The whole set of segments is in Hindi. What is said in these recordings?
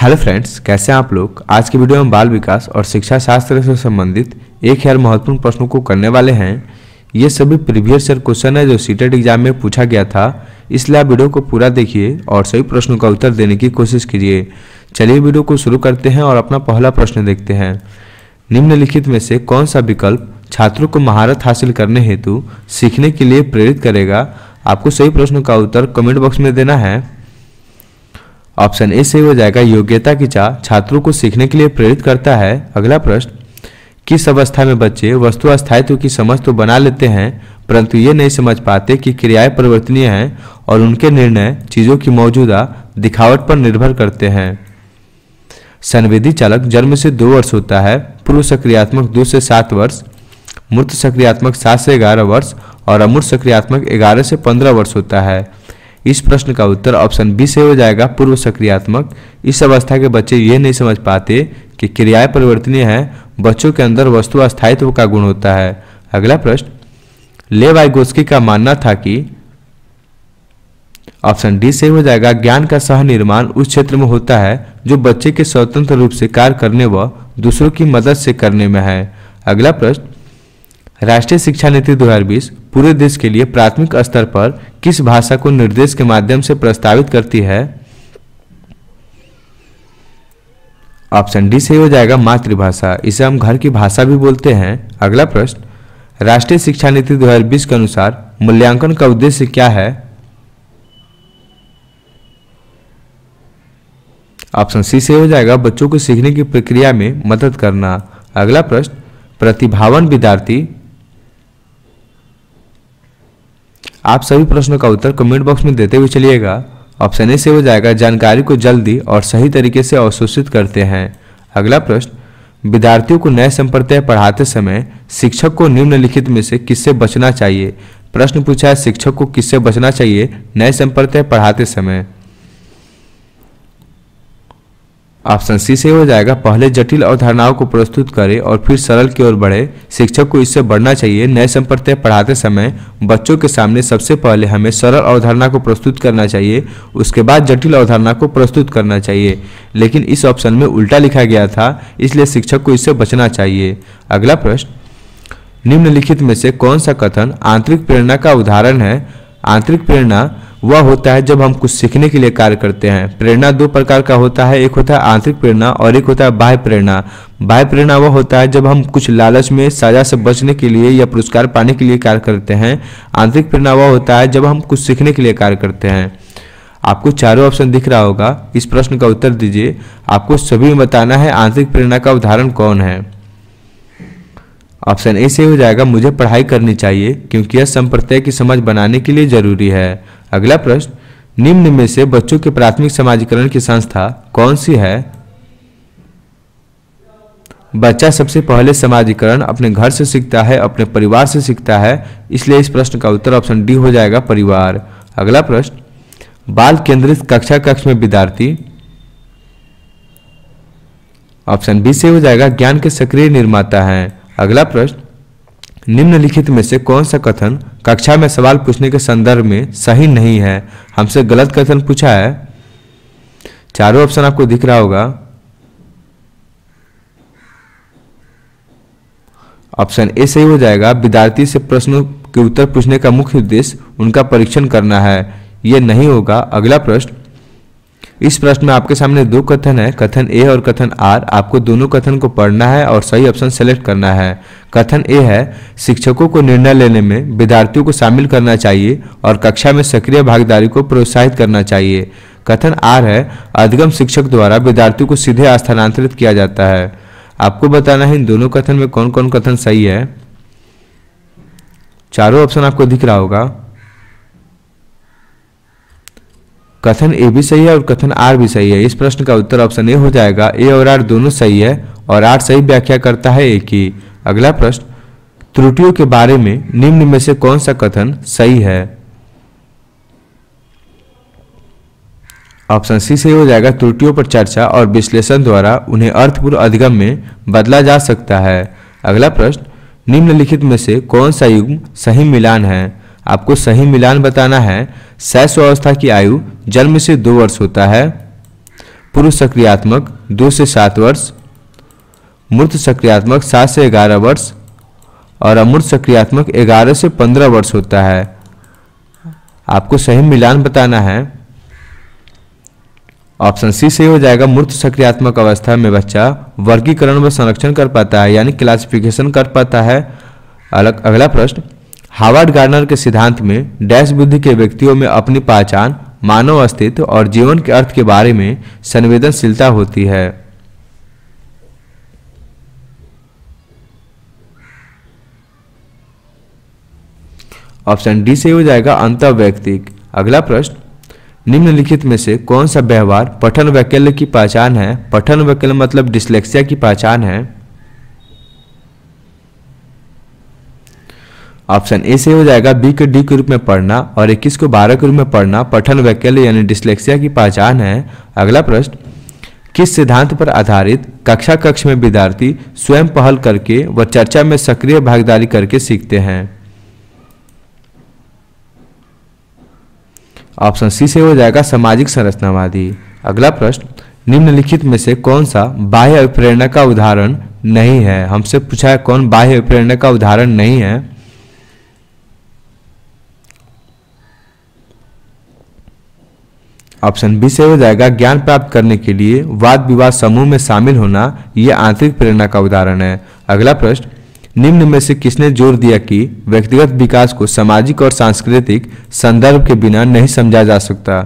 हेलो फ्रेंड्स, कैसे हैं आप लोग। आज की वीडियो में बाल विकास और शिक्षा शास्त्र से संबंधित 1000 महत्वपूर्ण प्रश्नों को करने वाले हैं। ये सभी प्रीवियस ईयर क्वेश्चन है जो सीटेट एग्जाम में पूछा गया था, इसलिए आप वीडियो को पूरा देखिए और सभी प्रश्नों का उत्तर देने की कोशिश कीजिए। चलिए वीडियो को शुरू करते हैं और अपना पहला प्रश्न देखते हैं। निम्नलिखित में से कौन सा विकल्प छात्रों को महारत हासिल करने हेतु सीखने के लिए प्रेरित करेगा। आपको सही प्रश्नों का उत्तर कमेंट बॉक्स में देना है। ऑप्शन ए सही हो जाएगा, योग्यता की चाह छात्रों को सीखने के लिए प्रेरित करता है। अगला प्रश्न, किस अवस्था में बच्चे वस्तु अस्थायित्व की समझ तो बना लेते हैं परंतु ये नहीं समझ पाते कि क्रियाएं परिवर्तनीय हैं और उनके निर्णय चीजों की मौजूदा दिखावट पर निर्भर करते हैं। संवेदी चालक जन्म से 2 वर्ष होता है, पूर्व सक्रियात्मक 2 से 7 वर्ष, मूर्त सक्रियात्मक 7 से 11 वर्ष और अमूर्त सक्रियात्मक 11 से 15 वर्ष होता है। इस प्रश्न का उत्तर ऑप्शन बी से हो जाएगा, पूर्व सक्रियात्मक। इस अवस्था के बच्चे ये नहीं समझ पाते कि क्रियाएं परिवर्तनीय हैं, बच्चों के अंदर वस्तु अस्थायित्व का गुण होता है। अगला प्रश्न, लेव वाइगोत्स्की का मानना था कि ऑप्शन डी से हो जाएगा, ज्ञान का सह निर्माण उस क्षेत्र में होता है जो बच्चे के स्वतंत्र रूप से कार्य करने व दूसरों की मदद से करने में है। अगला प्रश्न, राष्ट्रीय शिक्षा नीति 2020 पूरे देश के लिए प्राथमिक स्तर पर किस भाषा को निर्देश के माध्यम से प्रस्तावित करती है। ऑप्शन डी से हो जाएगा, मातृभाषा। इसे हम घर की भाषा भी बोलते हैं। अगला प्रश्न, राष्ट्रीय शिक्षा नीति 2020 के अनुसार मूल्यांकन का उद्देश्य क्या है। ऑप्शन सी से हो जाएगा, बच्चों को सीखने की प्रक्रिया में मदद करना। अगला प्रश्न, प्रतिभावान विद्यार्थी। आप सभी प्रश्नों का उत्तर कमेंट बॉक्स में देते हुए चलिएगा। ऑप्शन ए से हो जाएगा, जानकारी को जल्दी और सही तरीके से अवशोषित करते हैं। अगला प्रश्न, विद्यार्थियों को नए संप्रदाय पढ़ाते समय शिक्षक को निम्नलिखित में से किससे बचना चाहिए। प्रश्न पूछा है, शिक्षक को किससे बचना चाहिए नए संप्रदाय पढ़ाते समय। ऑप्शन सी से हो जाएगा, पहले जटिल अवधारणाओं को प्रस्तुत करें और फिर सरल की ओर बढ़े। शिक्षक को इससे बढ़ना चाहिए। नए संप्रदाय पढ़ाते समय बच्चों के सामने सबसे पहले हमें सरल अवधारणा को प्रस्तुत करना चाहिए, उसके बाद जटिल अवधारणा को प्रस्तुत करना चाहिए, लेकिन इस ऑप्शन में उल्टा लिखा गया था, इसलिए शिक्षक को इससे बचना चाहिए। अगला प्रश्न, निम्नलिखित में से कौन सा कथन आंतरिक प्रेरणा का उदाहरण है। आंतरिक प्रेरणा वह होता है जब हम कुछ सीखने के लिए कार्य करते हैं। प्रेरणा 2 प्रकार का होता है, एक होता है आंतरिक प्रेरणा और एक होता है बाह्य प्रेरणा। बाह्य प्रेरणा वह होता है जब हम कुछ लालच में, सजा से बचने के लिए या पुरस्कार पाने के लिए कार्य करते हैं। आंतरिक प्रेरणा वह होता है जब हम कुछ सीखने के लिए कार्य करते हैं। आपको चारों ऑप्शन दिख रहा होगा, इस प्रश्न का उत्तर दीजिए। आपको सभी में बताना है आंतरिक प्रेरणा का उदाहरण कौन है। ऑप्शन ए से हो जाएगा, मुझे पढ़ाई करनी चाहिए क्योंकि यह संप्रदाय की समझ बनाने के लिए जरूरी है। अगला प्रश्न, निम्न में से बच्चों के प्राथमिक समाजीकरण की संस्था कौन सी है। बच्चा सबसे पहले समाजीकरण अपने घर से सीखता है, अपने परिवार से सीखता है, इसलिए इस प्रश्न का उत्तर ऑप्शन डी हो जाएगा, परिवार। अगला प्रश्न, बाल केंद्रित कक्ष में विद्यार्थी। ऑप्शन बी से हो जाएगा, ज्ञान के सक्रिय निर्माता हैं। अगला प्रश्न, निम्नलिखित में से कौन सा कथन कक्षा में सवाल पूछने के संदर्भ में सही नहीं है। हमसे गलत कथन पूछा है। चारों ऑप्शन आपको दिख रहा होगा। ऑप्शन ए सही हो जाएगा, विद्यार्थी से प्रश्नों के उत्तर पूछने का मुख्य उद्देश्य उनका परीक्षण करना है, यह नहीं होगा। अगला प्रश्न, इस प्रश्न में आपके सामने 2 कथन है, कथन ए और कथन आर। आपको दोनों कथन को पढ़ना है और सही ऑप्शन सेलेक्ट करना है। कथन ए है, शिक्षकों को निर्णय लेने में विद्यार्थियों को शामिल करना चाहिए और कक्षा में सक्रिय भागीदारी को प्रोत्साहित करना चाहिए। कथन आर है, अधिगम शिक्षक द्वारा विद्यार्थियों को सीधे स्थानांतरित किया जाता है। आपको बताना है इन दोनों कथन में कौन कौन कथन सही है। चारों ऑप्शन आपको दिख रहा होगा। कथन ए भी सही है और कथन आर भी सही है। इस प्रश्न का उत्तर ऑप्शन ए हो जाएगा। ए और आर दोनों सही है और आर सही व्याख्या करता है ए की। अगला प्रश्न, त्रुटियों के बारे में निम्न में से कौन सा कथन सही है। ऑप्शन सी से हो जाएगा, त्रुटियों पर चर्चा और विश्लेषण द्वारा उन्हें अर्थपूर्ण अधिगम में बदला जा सकता है। अगला प्रश्न, निम्नलिखित में से कौन सा युग्म सही मिलान है। आपको सही मिलान बताना है। शैशव अवस्था की आयु जन्म से 2 वर्ष होता है। पूर्व सक्रियात्मक 2 से 7 वर्ष, मूर्त सक्रियात्मक 7 से 11 वर्ष और अमूर्त सक्रियात्मक 11 से 15 वर्ष होता है। आपको सही मिलान बताना है। ऑप्शन सी सही हो जाएगा। मूर्त सक्रियात्मक अवस्था में बच्चा वर्गीकरण व संरक्षण कर पाता है, यानी क्लासिफिकेशन कर पाता है। अगला प्रश्न, हार्वर्ड गार्डनर के सिद्धांत में डैश बुद्धि के व्यक्तियों में अपनी पहचान, मानव अस्तित्व और जीवन के अर्थ के बारे में संवेदनशीलता होती है। ऑप्शन डी से हो जाएगा अंतःवैयक्तिक। अगला प्रश्न, निम्नलिखित में से कौन सा व्यवहार पठन वैकल्य की पहचान है? पठन वैकल्य मतलब डिस्लेक्सिया की पहचान है। ऑप्शन ए से हो जाएगा बी के डी के रूप में पढ़ना और 21 को 12 के रूप में पढ़ना पठन वैकल्य यानी डिस्लेक्सिया की पहचान है। अगला प्रश्न, किस सिद्धांत पर आधारित कक्ष में विद्यार्थी स्वयं पहल करके व चर्चा में सक्रिय भागीदारी करके सीखते हैं? ऑप्शन सी से हो जाएगा सामाजिक संरचनावादी। अगला प्रश्न, निम्नलिखित में से कौन सा बाह्य अभिप्रेरणा का उदाहरण नहीं है? हमसे पूछा है कौन बाह्य अभिप्रेरणा का उदाहरण नहीं है। ऑप्शन बी से हो जाएगा ज्ञान प्राप्त करने के लिए वाद विवाद समूह में शामिल होना, यह आंतरिक प्रेरणा का उदाहरण है। अगला प्रश्न, निम्न में से किसने जोर दिया कि व्यक्तिगत विकास को सामाजिक और सांस्कृतिक संदर्भ के बिना नहीं समझा जा सकता?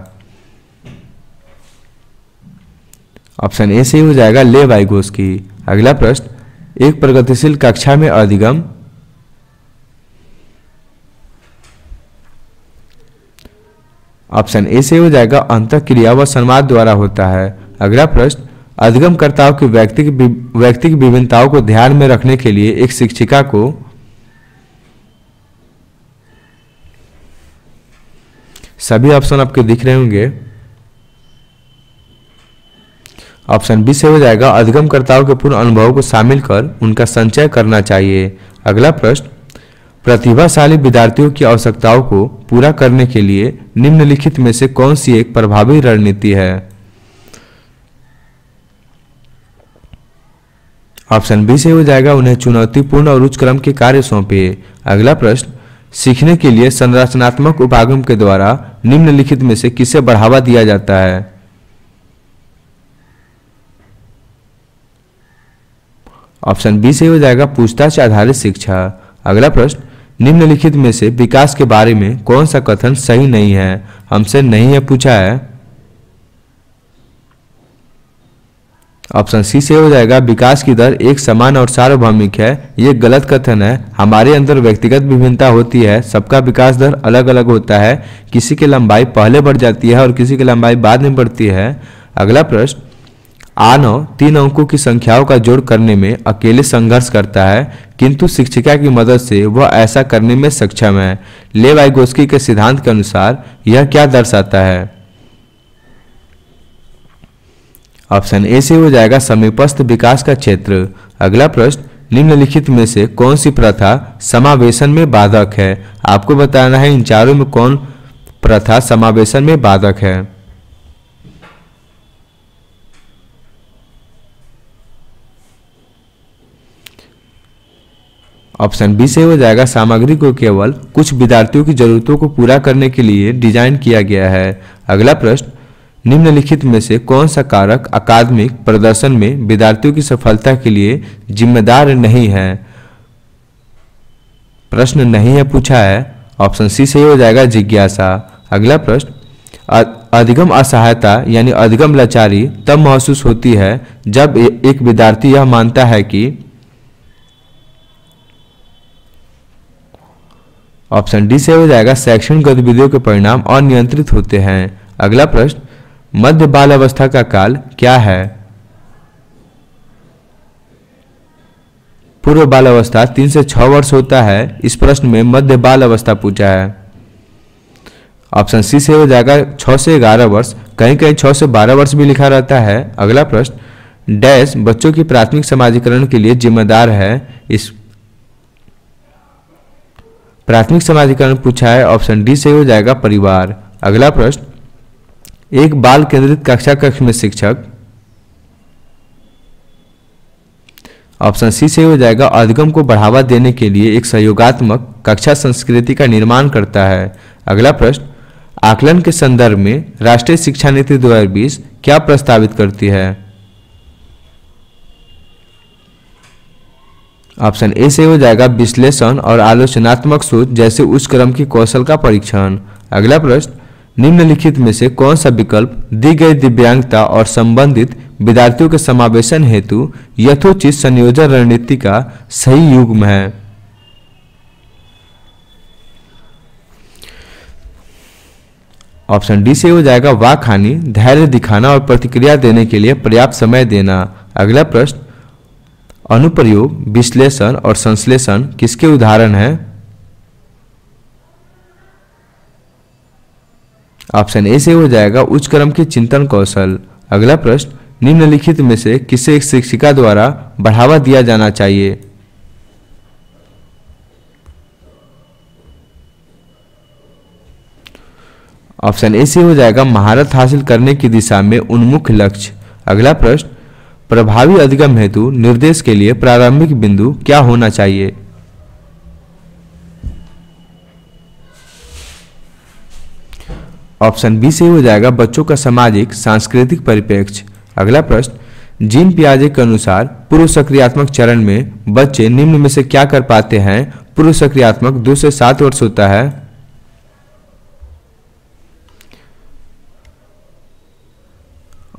ऑप्शन ए से हो जाएगा ले वाइगोस्की। अगला प्रश्न, एक प्रगतिशील कक्षा में अधिगम ऑप्शन ए से हो जाएगा अंतःक्रिया व संवाद द्वारा होता है। अगला प्रश्न, अधिगमकर्ताओं की व्यक्तिगत विभिन्नताओं को ध्यान में रखने के लिए एक शिक्षिका को सभी ऑप्शन आपके दिख रहे होंगे। ऑप्शन बी से हो जाएगा अधिगमकर्ताओं के पूर्ण अनुभवों को शामिल कर उनका संचय करना चाहिए। अगला प्रश्न, प्रतिभाशाली विद्यार्थियों की आवश्यकताओं को पूरा करने के लिए निम्नलिखित में से कौन सी एक प्रभावी रणनीति है? ऑप्शन बी से हो जाएगा उन्हें चुनौतीपूर्ण और उच्च क्रम के कार्य सौंपिए। अगला प्रश्न, सीखने के लिए संरचनात्मक उपागम के द्वारा निम्नलिखित में से किसे बढ़ावा दिया जाता है? ऑप्शन बी से हो जाएगा पूछताछ आधारित शिक्षा। अगला प्रश्न, निम्नलिखित में से विकास के बारे में कौन सा कथन सही नहीं है? हमसे नहीं है पूछा है। ऑप्शन सी से हो जाएगा विकास की दर एक समान और सार्वभौमिक है, ये गलत कथन है। हमारे अंदर व्यक्तिगत विभिन्नता होती है, सबका विकास दर अलग अलग होता है, किसी की लंबाई पहले बढ़ जाती है और किसी की लंबाई बाद में बढ़ती है। अगला प्रश्न, आनव 3 अंकों की संख्याओं का जोड़ करने में अकेले संघर्ष करता है, किंतु शिक्षिका की मदद से वह ऐसा करने में सक्षम है। ले वाइगोस्की के सिद्धांत के अनुसार यह क्या दर्शाता है? ऑप्शन ए से हो जाएगा समीपस्थ विकास का क्षेत्र। अगला प्रश्न, निम्नलिखित में से कौन सी प्रथा समावेशन में बाधक है? आपको बताना है इन चारों में कौन प्रथा समावेशन में बाधक है। ऑप्शन बी से हो जाएगा सामग्री को केवल कुछ विद्यार्थियों की जरूरतों को पूरा करने के लिए डिजाइन किया गया है। अगला प्रश्न, निम्नलिखित में से कौन सा कारक अकादमिक प्रदर्शन में विद्यार्थियों की सफलता के लिए जिम्मेदार नहीं है? प्रश्न नहीं है पूछा है। ऑप्शन सी से हो जाएगा जिज्ञासा। अगला प्रश्न, अधिगम असहायता यानी अधिगम लाचारी तब महसूस होती है जब एक विद्यार्थी यह मानता है कि ऑप्शन डी से हो जाएगा शैक्षणिक गतिविधियों के परिणाम अनियंत्रित होते हैं। अगला प्रश्न, मध्य बाल अवस्था का काल क्या है? पूर्व बाल अवस्था 3 से 6 वर्ष होता है। इस प्रश्न में मध्य बाल अवस्था पूछा है। ऑप्शन सी से हो जाएगा 6 से 11 वर्ष, कहीं कहीं 6 से 12 वर्ष भी लिखा रहता है। अगला प्रश्न, डैश बच्चों की प्राथमिक समाजीकरण के लिए जिम्मेदार है। इस प्राथमिक समाजीकरण पूछा है। ऑप्शन डी से हो जाएगा परिवार। अगला प्रश्न, एक बाल केंद्रित कक्षा कक्ष में शिक्षक ऑप्शन सी सही हो जाएगा, अधिगम को बढ़ावा देने के लिए एक सहयोगात्मक कक्षा संस्कृति का निर्माण करता है। अगला प्रश्न, आकलन के संदर्भ में राष्ट्रीय शिक्षा नीति 2020 क्या प्रस्तावित करती है? ऑप्शन ए सही हो जाएगा, विश्लेषण और आलोचनात्मक सोच जैसे उच्च क्रम की कौशल का परीक्षण। अगला प्रश्न, निम्नलिखित में से कौन सा विकल्प दी गई दिव्यांगता और संबंधित विद्यार्थियों के समावेशन हेतु यथोचित संयोजन रणनीति का सही युग्म है? ऑप्शन डी से हो जाएगा, वाक हानि, धैर्य दिखाना और प्रतिक्रिया देने के लिए पर्याप्त समय देना। अगला प्रश्न, अनुप्रयोग, विश्लेषण और संश्लेषण किसके उदाहरण हैं? ऑप्शन ए से हो जाएगा, उच्च क्रम के चिंतन कौशल। अगला प्रश्न, निम्नलिखित में से किसे एक शिक्षिका द्वारा बढ़ावा दिया जाना चाहिए? ऑप्शन ए से हो जाएगा, महारत हासिल करने की दिशा में उन्मुख लक्ष्य। अगला प्रश्न, प्रभावी अधिगम हेतु निर्देश के लिए प्रारंभिक बिंदु क्या होना चाहिए? ऑप्शन बी से हो जाएगा, बच्चों का सामाजिक सांस्कृतिक परिप्रेक्ष्य। अगला प्रश्न, जीन पियाजे के अनुसार पूर्व सक्रियात्मक चरण में बच्चे निम्न में से क्या कर पाते हैं? पूर्व सक्रियात्मक 2 से 7 वर्ष होता है।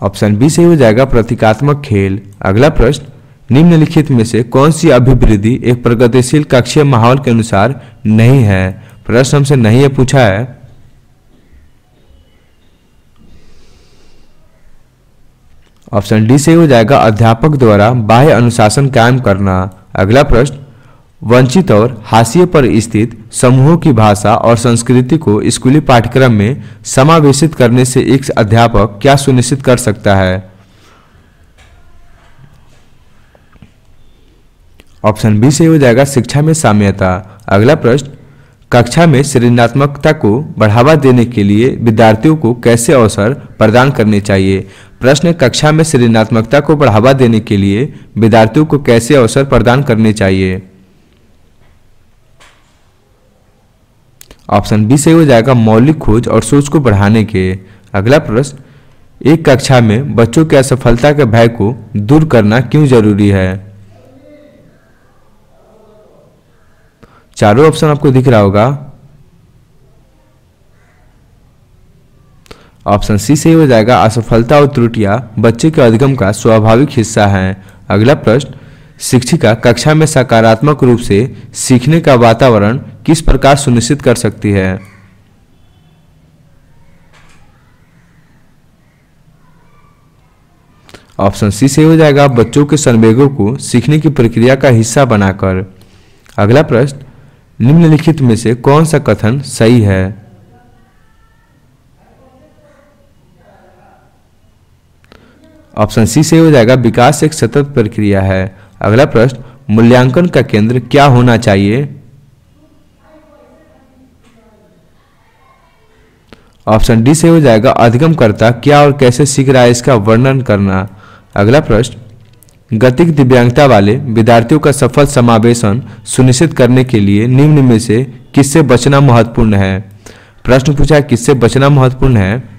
ऑप्शन बी से हो जाएगा, प्रतीकात्मक खेल। अगला प्रश्न, निम्नलिखित में से कौन सी अभिवृद्धि एक प्रगतिशील कक्षीय माहौल के अनुसार नहीं है? प्रश्न हमसे नहीं है पूछा है। ऑप्शन डी से हो जाएगा, अध्यापक द्वारा बाह्य अनुशासन कायम करना। अगला प्रश्न, वंचित और हाशिए पर स्थित समूहों की भाषा और संस्कृति को स्कूली पाठ्यक्रम में समावेशित करने से एक अध्यापक क्या सुनिश्चित कर सकता है? ऑप्शन बी से हो जाएगा, शिक्षा में साम्यता। अगला प्रश्न, कक्षा में सृजनात्मकता को बढ़ावा देने के लिए विद्यार्थियों को कैसे अवसर प्रदान करने चाहिए? प्रश्न, कक्षा में सृजनात्मकता को बढ़ावा देने के लिए विद्यार्थियों को कैसे अवसर प्रदान करने चाहिए? ऑप्शन बी से हो जाएगा, मौलिक खोज और सोच को बढ़ाने के। अगला प्रश्न, एक कक्षा में बच्चों की असफलता के भय को दूर करना क्यों जरूरी है? चारों ऑप्शन आपको दिख रहा होगा। ऑप्शन सी से हो जाएगा, असफलता और त्रुटियां बच्चे के अधिगम का स्वाभाविक हिस्सा हैं। अगला प्रश्न, शिक्षिका कक्षा में सकारात्मक रूप से सीखने का वातावरण किस प्रकार सुनिश्चित कर सकती है? ऑप्शन सी से हो जाएगा, बच्चों के संवेगों को सीखने की प्रक्रिया का हिस्सा बनाकर। अगला प्रश्न, निम्नलिखित में से कौन सा कथन सही है? ऑप्शन सी से हो जाएगा, विकास एक सतत प्रक्रिया है। अगला प्रश्न, मूल्यांकन का केंद्र क्या होना चाहिए? ऑप्शन डी से हो जाएगा, अधिगमकर्ता क्या और कैसे सीख रहा है इसका वर्णन करना। अगला प्रश्न, गतिक दिव्यांगता वाले विद्यार्थियों का सफल समावेशन सुनिश्चित करने के लिए निम्न में से किससे बचना महत्वपूर्ण है? प्रश्न पूछा है, किससे बचना महत्वपूर्ण है?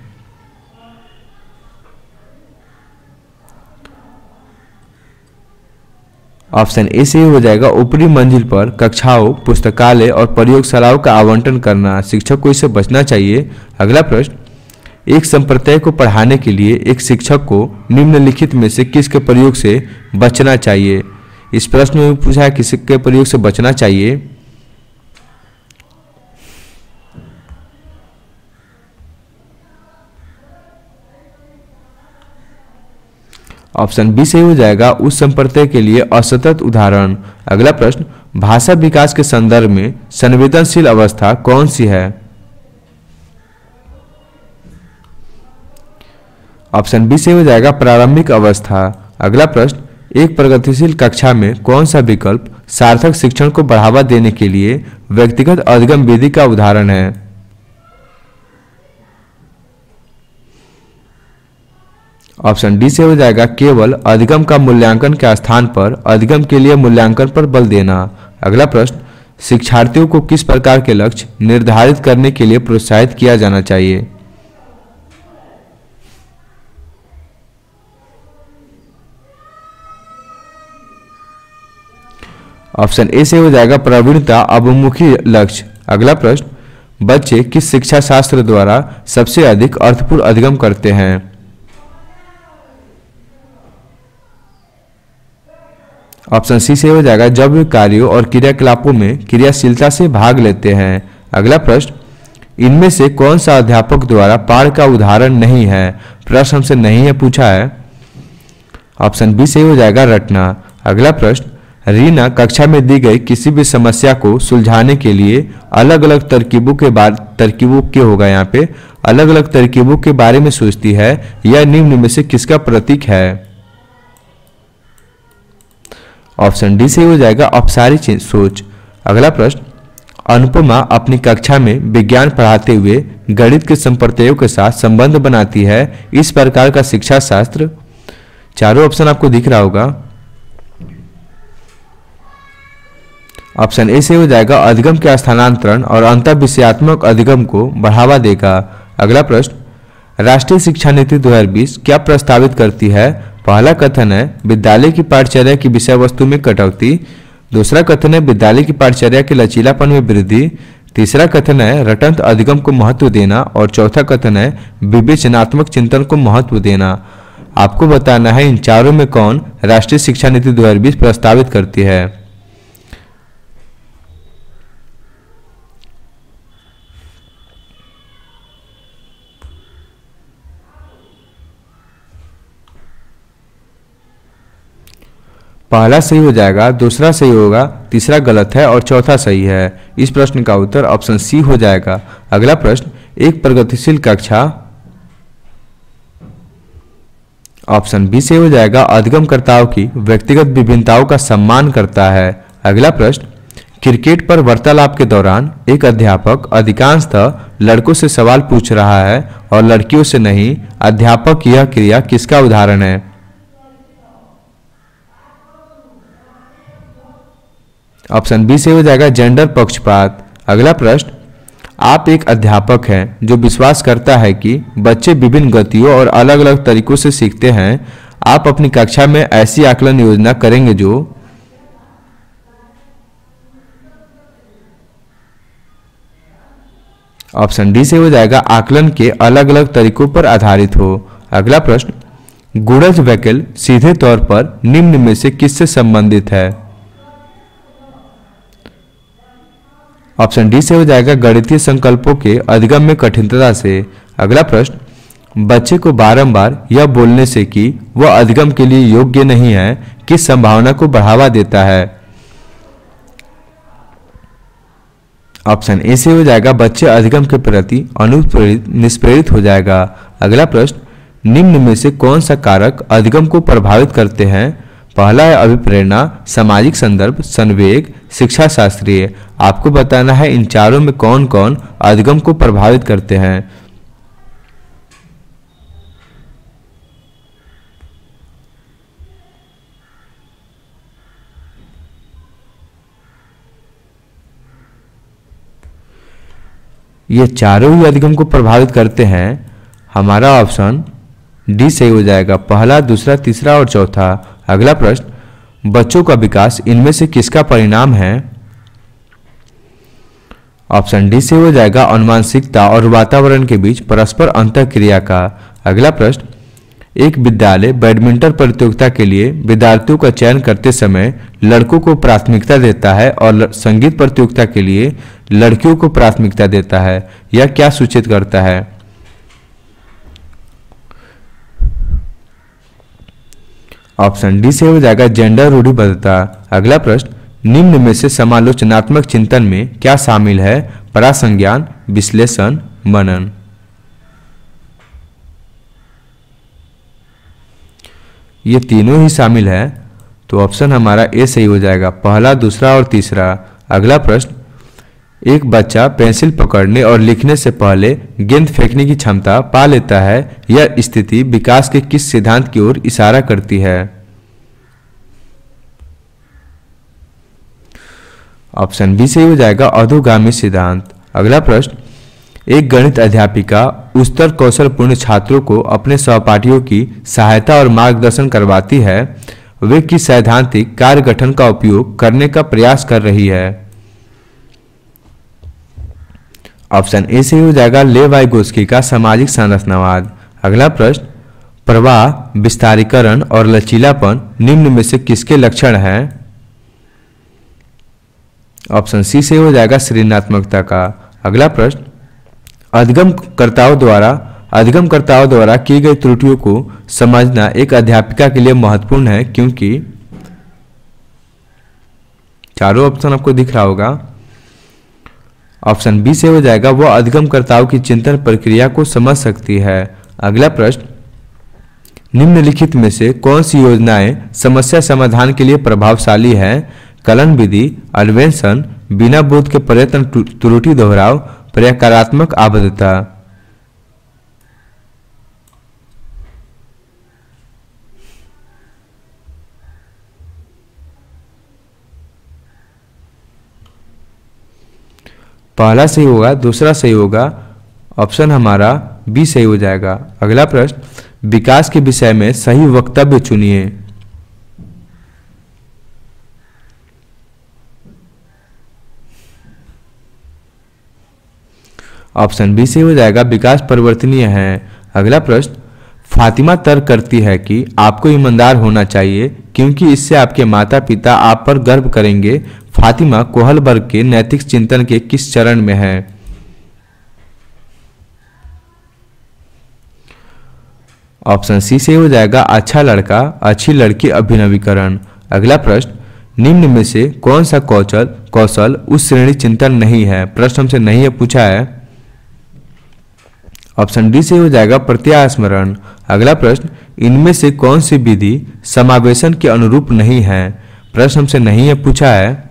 ऑप्शन ए से हो जाएगा, ऊपरी मंजिल पर कक्षाओं, पुस्तकालय और प्रयोगशालाओं का आवंटन करना। शिक्षक को इससे बचना चाहिए। अगला प्रश्न, एक संप्रदाय को पढ़ाने के लिए एक शिक्षक को निम्नलिखित में से किसके प्रयोग से बचना चाहिए? इस प्रश्न में पूछा है किसके प्रयोग से बचना चाहिए। ऑप्शन बी से हो जाएगा, उस संप्रदाय के लिए असतत उदाहरण। अगला प्रश्न, भाषा विकास के संदर्भ में संवेदनशील अवस्था कौन सी है? ऑप्शन बी से हो जाएगा, प्रारंभिक अवस्था। अगला प्रश्न, एक प्रगतिशील कक्षा में कौन सा विकल्प सार्थक शिक्षण को बढ़ावा देने के लिए व्यक्तिगत अधिगम विधि का उदाहरण है? ऑप्शन डी से हो जाएगा केवल अधिगम का मूल्यांकन के स्थान पर अधिगम के लिए मूल्यांकन पर बल देना। अगला प्रश्न, शिक्षार्थियों को किस प्रकार के लक्ष्य निर्धारित करने के लिए प्रोत्साहित किया जाना चाहिए? ऑप्शन ए से हो जाएगा प्रवीणता अभिमुखी लक्ष्य। अगला प्रश्न, बच्चे किस शिक्षा शास्त्र द्वारा सबसे अधिक अर्थपूर्ण अधिगम करते हैं? ऑप्शन सी से हो जाएगा जब वे कार्यों और क्रियाकलापों में क्रियाशीलता से भाग लेते हैं। अगला प्रश्न, इनमें से कौन सा अध्यापक द्वारा पाठ का उदाहरण नहीं है? प्रश्न हमसे नहीं है पूछा है। ऑप्शन बी से हो जाएगा रटना। अगला प्रश्न, रीना कक्षा में दी गई किसी भी समस्या को सुलझाने के लिए अलग अलग तरकीबों के बारे में सोचती है। यह निम्न में से किसका प्रतीक है? ऑप्शन डी से हो जाएगा अपसारी सोच। अगला प्रश्न, अनुपमा अपनी कक्षा में विज्ञान पढ़ाते हुए गणित के संप्रत्ययों के साथ संबंध बनाती है। इस प्रकार का शिक्षा शास्त्र, चारों ऑप्शन आपको दिख रहा होगा। ऑप्शन ए से हो जाएगा अधिगम के स्थानांतरण और अंतःविषयात्मक अधिगम को बढ़ावा देगा। अगला प्रश्न, राष्ट्रीय शिक्षा नीति 2020 क्या प्रस्तावित करती है? पहला कथन है विद्यालय की पाठचर्या की विषय वस्तु में कटौती। दूसरा कथन है विद्यालय की पाठचर्या के लचीलापन में वृद्धि। तीसरा कथन है रटंत अधिगम को महत्व देना और चौथा कथन है विवेचनात्मक चिंतन को महत्व देना। आपको बताना है इन चारों में कौन राष्ट्रीय शिक्षा नीति 2020 प्रस्तावित करती है। पहला सही हो जाएगा, दूसरा सही होगा, तीसरा गलत है और चौथा सही है। इस प्रश्न का उत्तर ऑप्शन सी हो जाएगा। अगला प्रश्न, एक प्रगतिशील कक्षा, ऑप्शन बी से हो जाएगा अधिगमकर्ताओं की व्यक्तिगत विभिन्नताओं का सम्मान करता है। अगला प्रश्न, क्रिकेट पर वार्तालाप के दौरान एक अध्यापक अधिकांशतः लड़कों से सवाल पूछ रहा है और लड़कियों से नहीं। अध्यापक यह क्रिया किसका उदाहरण है? ऑप्शन बी से हो जाएगा जेंडर पक्षपात। अगला प्रश्न, आप एक अध्यापक हैं जो विश्वास करता है कि बच्चे विभिन्न गतियों और अलग अलग तरीकों से सीखते हैं। आप अपनी कक्षा में ऐसी आकलन योजना करेंगे जो ऑप्शन डी से हो जाएगा आकलन के अलग अलग तरीकों पर आधारित हो। अगला प्रश्न, गुणज वैकल सीधे तौर पर निम्न में से किससे संबंधित है? ऑप्शन डी से हो जाएगा गणितीय संकल्पों के अधिगम में कठिनता से। अगला प्रश्न, बच्चे को बारंबार यह बोलने से कि वह अधिगम के लिए योग्य नहीं है किस संभावना को बढ़ावा देता है? ऑप्शन ए से हो जाएगा बच्चे अधिगम के प्रति निष्प्रेरित हो जाएगा। अगला प्रश्न, निम्न में से कौन सा कारक अधिगम को प्रभावित करते हैं? पहला है अभिप्रेरणा, सामाजिक संदर्भ, संवेग, शिक्षा शास्त्रीय। आपको बताना है इन चारों में कौन कौन अधिगम को प्रभावित करते हैं। ये चारों ही अधिगम को प्रभावित करते हैं। हमारा ऑप्शन डी सही हो जाएगा, पहला, दूसरा, तीसरा और चौथा। अगला प्रश्न, बच्चों का विकास इनमें से किसका परिणाम है? ऑप्शन डी से हो जाएगा अनुवांशिकता और वातावरण के बीच परस्पर अंतःक्रिया का। अगला प्रश्न, एक विद्यालय बैडमिंटन प्रतियोगिता के लिए विद्यार्थियों का चयन करते समय लड़कों को प्राथमिकता देता है और संगीत प्रतियोगिता के लिए लड़कियों को प्राथमिकता देता है। यह क्या सूचित करता है? ऑप्शन डी से हो जाएगा जेंडर रूढ़िबद्धता। अगला प्रश्न, निम्न में से समालोचनात्मक चिंतन में क्या शामिल है? परासंज्ञान, विश्लेषण, मनन। ये तीनों ही शामिल है, तो ऑप्शन हमारा ए सही हो जाएगा, पहला, दूसरा और तीसरा। अगला प्रश्न, एक बच्चा पेंसिल पकड़ने और लिखने से पहले गेंद फेंकने की क्षमता पा लेता है। यह स्थिति विकास के किस सिद्धांत की ओर इशारा करती है? ऑप्शन बी सही हो जाएगा, अधोगामी सिद्धांत। अगला प्रश्न, एक गणित अध्यापिका उच्चतर कौशलपूर्ण छात्रों को अपने सहपाठियों की सहायता और मार्गदर्शन करवाती है। वे किस सैद्धांतिक कार्य गठन का उपयोग करने का प्रयास कर रही है? ऑप्शन ए सही हो जाएगा, लेव वाइगोत्स्की का सामाजिक संरचनावाद। अगला प्रश्न, प्रवाह, विस्तारीकरण और लचीलापन निम्न में से किसके लक्षण हैं? ऑप्शन सी सही हो जाएगा, सृजनात्मकता का। अगला प्रश्न, अधिगमकर्ताओं द्वारा की गई त्रुटियों को समझना एक अध्यापिका के लिए महत्वपूर्ण है क्योंकि चारों ऑप्शन आपको दिख रहा होगा। ऑप्शन बी से हो जाएगा, वह अधिगमकर्ताओं की चिंतन प्रक्रिया को समझ सकती है। अगला प्रश्न, निम्नलिखित में से कौन सी योजनाएं समस्या समाधान के लिए प्रभावशाली है? कलन विधि, अन्वेषण, बिना बोध के प्रयत्न, त्रुटि दोहराव, प्रकारात्मक आबद्धता। पहला सही होगा, दूसरा सही होगा, ऑप्शन हमारा बी सही हो जाएगा। अगला प्रश्न, विकास के विषय में सही वक्तव्य चुनिए। ऑप्शन बी सही हो जाएगा, विकास परिवर्तनीय है। अगला प्रश्न, फातिमा तर्क करती है कि आपको ईमानदार होना चाहिए क्योंकि इससे आपके माता पिता आप पर गर्व करेंगे। फातिमा कोहलबर्ग के नैतिक चिंतन के किस चरण में है? ऑप्शन सी से हो जाएगा, अच्छा लड़का अच्छी लड़की अभिनवीकरण। अगला प्रश्न, निम्न में से कौन सा कौशल उस श्रेणी चिंतन नहीं है? प्रश्न हमसे नहीं है पूछा है। ऑप्शन डी से हो जाएगा, प्रत्याय स्मरण। अगला प्रश्न, इनमें से कौन सी विधि समावेशन के अनुरूप नहीं है? प्रश्न हमसे नहीं है पूछा है।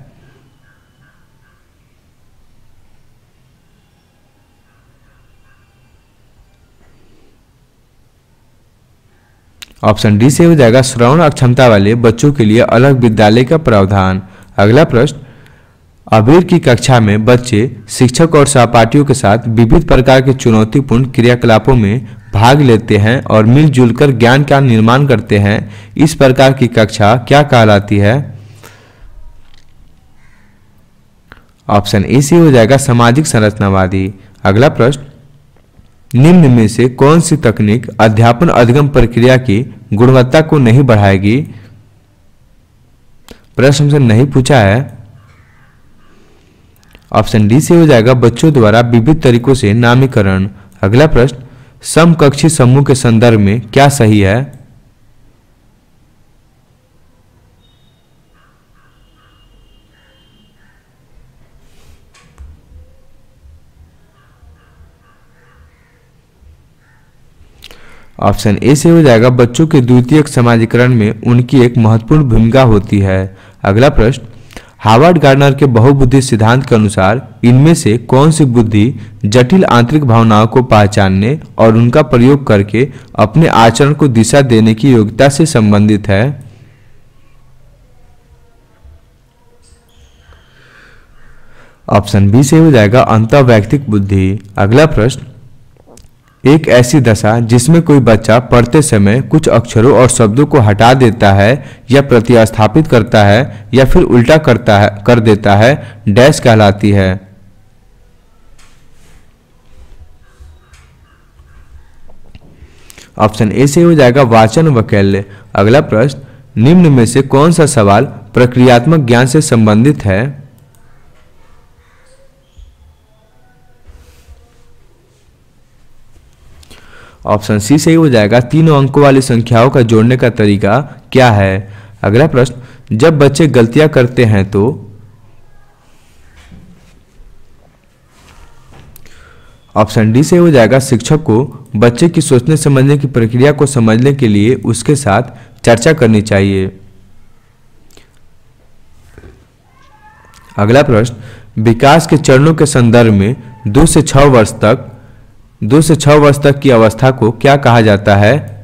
ऑप्शन डी से हो जाएगा, श्रवण अक्षमता वाले बच्चों के लिए अलग विद्यालय का प्रावधान। अगला प्रश्न, अबीर की कक्षा में बच्चे शिक्षक और सहपाठियों के साथ विविध प्रकार के चुनौतीपूर्ण क्रियाकलापों में भाग लेते हैं और मिलजुल कर ज्ञान का निर्माण करते हैं। इस प्रकार की कक्षा क्या कहलाती है? ऑप्शन ए से हो जाएगा, सामाजिक संरचनावादी। अगला प्रश्न, निम्न में से कौन सी तकनीक अध्यापन अधिगम प्रक्रिया की गुणवत्ता को नहीं बढ़ाएगी? प्रश्न हमसे नहीं पूछा है। ऑप्शन डी से हो जाएगा, बच्चों द्वारा विविध तरीकों से नामीकरण। अगला प्रश्न, समकक्षी समूह के संदर्भ में क्या सही है? ऑप्शन ए से हो जाएगा, बच्चों के द्वितीयक समाजीकरण में उनकी एक महत्वपूर्ण भूमिका होती है। अगला प्रश्न, हार्वर्ड गार्डनर के बहुबुद्धि सिद्धांत के अनुसार इनमें से कौन सी बुद्धि जटिल आंतरिक भावनाओं को पहचानने और उनका प्रयोग करके अपने आचरण को दिशा देने की योग्यता से संबंधित है? ऑप्शन बी से हो जाएगा, अंतर्वैयक्तिक बुद्धि। अगला प्रश्न, एक ऐसी दशा जिसमें कोई बच्चा पढ़ते समय कुछ अक्षरों और शब्दों को हटा देता है या प्रतिस्थापित करता है या फिर उल्टा कर देता है, डैश कहलाती है? ऑप्शन ए से हो जाएगा, वाचन वैकल्य। अगला प्रश्न, निम्न में से कौन सा सवाल प्रक्रियात्मक ज्ञान से संबंधित है? ऑप्शन सी सही हो जाएगा, तीनों अंकों वाली संख्याओं का जोड़ने का तरीका क्या है? अगला प्रश्न, जब बच्चे गलतियां करते हैं तो? ऑप्शन डी से हो जाएगा, शिक्षक को बच्चे की सोचने समझने की प्रक्रिया को समझने के लिए उसके साथ चर्चा करनी चाहिए। अगला प्रश्न, विकास के चरणों के संदर्भ में 2 से 6 वर्ष तक की अवस्था को क्या कहा जाता है?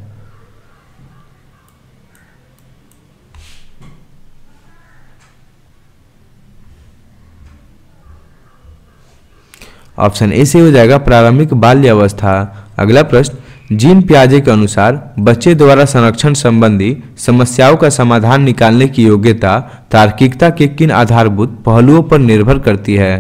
ऑप्शन ए से हो जाएगा प्रारंभिक बाल्य अवस्था। अगला प्रश्न, जीन पियाजे के अनुसार बच्चे द्वारा संरक्षण संबंधी समस्याओं का समाधान निकालने की योग्यता तार्किकता के किन आधारभूत पहलुओं पर निर्भर करती है?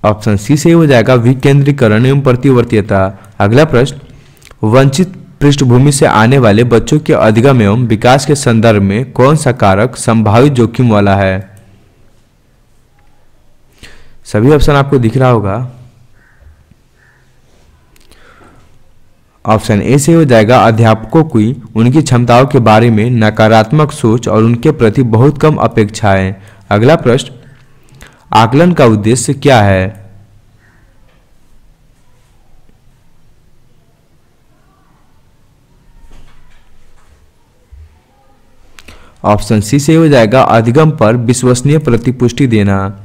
ऑप्शन सी से हो जाएगा विकेंद्रीकरण एवं प्रतिवर्तीयता। अगला प्रश्न, वंचित पृष्ठभूमि से आने वाले बच्चों के अधिगम एवं विकास के संदर्भ में कौन सा कारक संभावित जोखिम वाला है? सभी ऑप्शन आपको दिख रहा होगा। ऑप्शन ए से हो जाएगा अध्यापकों की उनकी क्षमताओं के बारे में नकारात्मक सोच और उनके प्रति बहुत कम अपेक्षाएं। अगला प्रश्न, आकलन का उद्देश्य क्या है? ऑप्शन सी से हो जाएगा अधिगम पर विश्वसनीय प्रतिपुष्टि देना।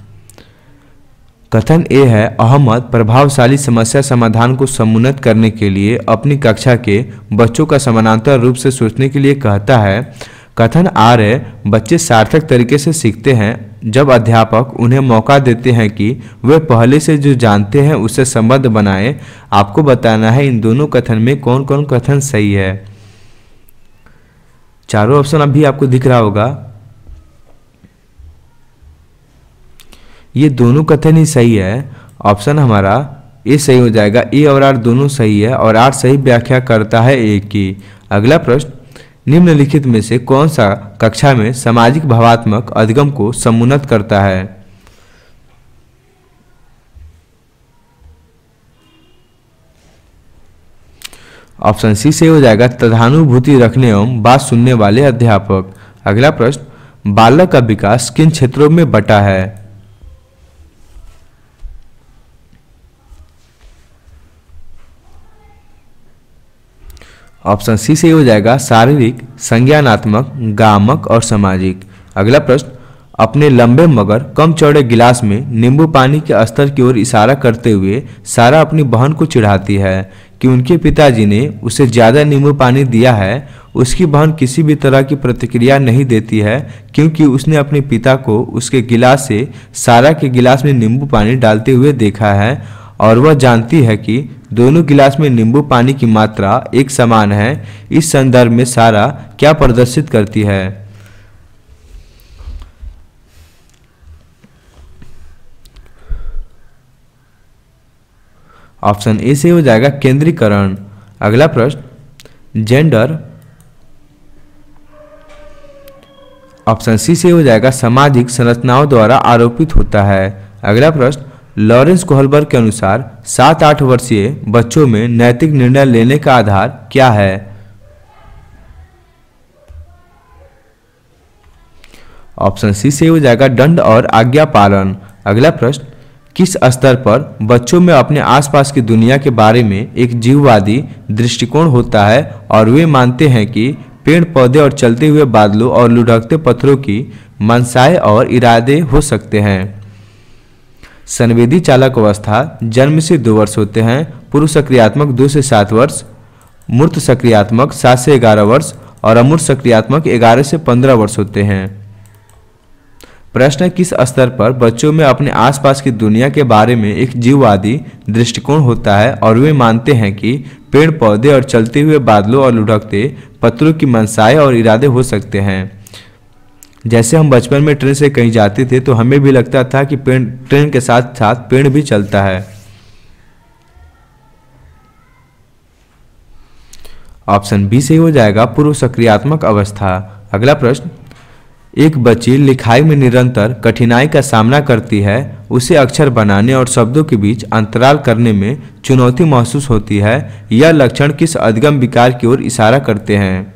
कथन ए है, अहमद प्रभावशाली समस्या समाधान को समुन्नत करने के लिए अपनी कक्षा के बच्चों का समानांतर रूप से सोचने के लिए कहता है। कथन आर है, बच्चे सार्थक तरीके से सीखते हैं जब अध्यापक उन्हें मौका देते हैं कि वे पहले से जो जानते हैं उससे संबंध बनाएं। आपको बताना है इन दोनों कथन में कौन कौन कथन सही है। चारों ऑप्शन अभी आपको दिख रहा होगा। ये दोनों कथन ही सही है। ऑप्शन हमारा ए सही हो जाएगा। ए और आर दोनों सही है और आर सही व्याख्या करता है ए की। अगला प्रश्न, निम्नलिखित में से कौन सा कक्षा में सामाजिक भावात्मक अधिगम को समुन्नत करता है? ऑप्शन सी से हो जाएगा तदानुभूति रखने एवं बात सुनने वाले अध्यापक। अगला प्रश्न, बालक का विकास किन क्षेत्रों में बटा है? ऑप्शन सी से हो जाएगा शारीरिक, संज्ञानात्मक, गामक और सामाजिक। अगला प्रश्न, अपने लंबे मगर कम चौड़े गिलास में नींबू पानी के स्तर की ओर इशारा करते हुए सारा अपनी बहन को चिढ़ाती है कि उनके पिताजी ने उसे ज़्यादा नींबू पानी दिया है। उसकी बहन किसी भी तरह की प्रतिक्रिया नहीं देती है क्योंकि उसने अपने पिता को उसके गिलास से सारा के गिलास में नींबू पानी डालते हुए देखा है और वह जानती है कि दोनों गिलास में नींबू पानी की मात्रा एक समान है। इस संदर्भ में सारा क्या प्रदर्शित करती है? ऑप्शन ए से हो जाएगा केंद्रीकरण। अगला प्रश्न, जेंडर। ऑप्शन सी से हो जाएगा सामाजिक संरचनाओं द्वारा आरोपित होता है। अगला प्रश्न, लॉरेंस कोहलबर्ग के अनुसार 7-8 वर्षीय बच्चों में नैतिक निर्णय लेने का आधार क्या है? ऑप्शन सी से हो जाएगा दंड और आज्ञा पालन। अगला प्रश्न, किस स्तर पर बच्चों में अपने आसपास की दुनिया के बारे में एक जीववादी दृष्टिकोण होता है और वे मानते हैं कि पेड़ पौधे और चलते हुए बादलों और लुढ़कते पत्थरों की मनसाएं और इरादे हो सकते हैं? संवेदी चालक अवस्था जन्म से 2 वर्ष होते हैं, पूर्व सक्रियात्मक 2 से 7 वर्ष, मूर्त सक्रियात्मक 7 से 11 वर्ष और अमूर्त सक्रियात्मक 11 से 15 वर्ष होते हैं। प्रश्न, किस स्तर पर बच्चों में अपने आसपास की दुनिया के बारे में एक जीववादी दृष्टिकोण होता है और वे मानते हैं कि पेड़ पौधे और चलते हुए बादलों और लुढ़कते पत्थरों की मनसाएं और इरादे हो सकते हैं? जैसे हम बचपन में ट्रेन से कहीं जाते थे तो हमें भी लगता था कि ट्रेन के साथ साथ पेड़ भी चलता है। ऑप्शन बी से हो जाएगा पूर्व सक्रियात्मक अवस्था। अगला प्रश्न, एक बच्ची लिखाई में निरंतर कठिनाई का सामना करती है, उसे अक्षर बनाने और शब्दों के बीच अंतराल करने में चुनौती महसूस होती है। यह लक्षण किस अधिगम विकार की ओर इशारा करते हैं?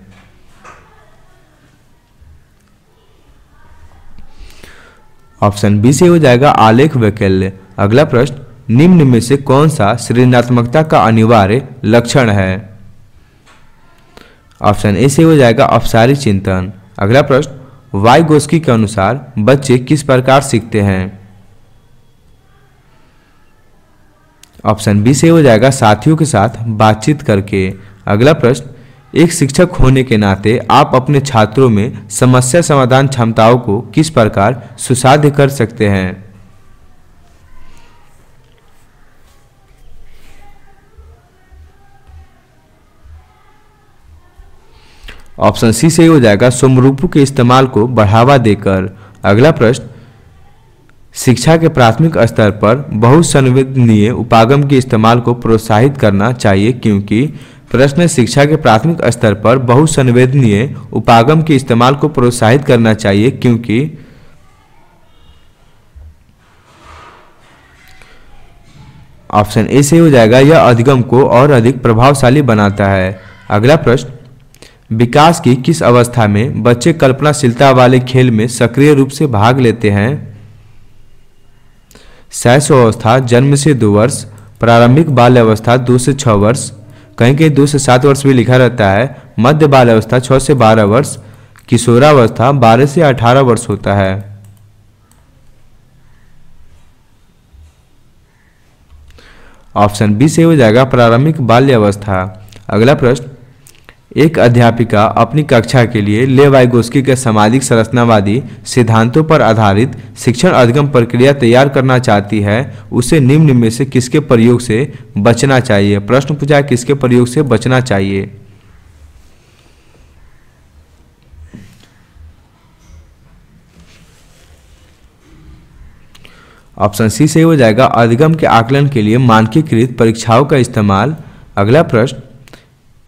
ऑप्शन बी से हो जाएगा आलेख वैकल्य। अगला प्रश्न, निम्न में से कौन सा सृजनात्मकता का अनिवार्य लक्षण है? ऑप्शन ए से हो जाएगा अपसारी चिंतन। अगला प्रश्न, वाइगोस्की के अनुसार बच्चे किस प्रकार सीखते हैं? ऑप्शन बी सही हो जाएगा, साथियों के साथ बातचीत करके। अगला प्रश्न, एक शिक्षक होने के नाते आप अपने छात्रों में समस्या समाधान क्षमताओं को किस प्रकार सुसाध्य कर सकते हैं? ऑप्शन सी सही हो जाएगा, समरूपों के इस्तेमाल को बढ़ावा देकर। अगला प्रश्न, शिक्षा के प्राथमिक स्तर पर बहुसंवेदनीय उपागम के इस्तेमाल को प्रोत्साहित करना चाहिए क्योंकि। प्रश्न, शिक्षा के प्राथमिक स्तर पर बहुसंवेदनीय उपागम के इस्तेमाल को प्रोत्साहित करना चाहिए क्योंकि। ऑप्शन ए सही हो जाएगा, यह अधिगम को और अधिक प्रभावशाली बनाता है। अगला प्रश्न, विकास की किस अवस्था में बच्चे कल्पनाशीलता वाले खेल में सक्रिय रूप से भाग लेते हैं? शैशवावस्था, जन्म से 2 वर्ष, प्रारंभिक बाल्यावस्था 2 से 6 वर्ष, कहीं कहीं 2 से 7 वर्ष भी लिखा रहता है, मध्य बाल्यावस्था 6 से 12 वर्ष, किशोरावस्था 12 से 18 वर्ष होता है। ऑप्शन बी से हो जाएगा, प्रारंभिक बाल्यावस्था। अगला प्रश्न, एक अध्यापिका अपनी कक्षा के लिए ले वाइगोस्की के सामाजिक संरचनावादी सिद्धांतों पर आधारित शिक्षण अधिगम प्रक्रिया तैयार करना चाहती है, उसे निम्न में से किसके प्रयोग से बचना चाहिए? प्रश्न पूछा है, किसके प्रयोग से बचना चाहिए? ऑप्शन सी से हो जाएगा, अधिगम के आकलन के लिए मानकीकृत परीक्षाओं का इस्तेमाल। अगला प्रश्न,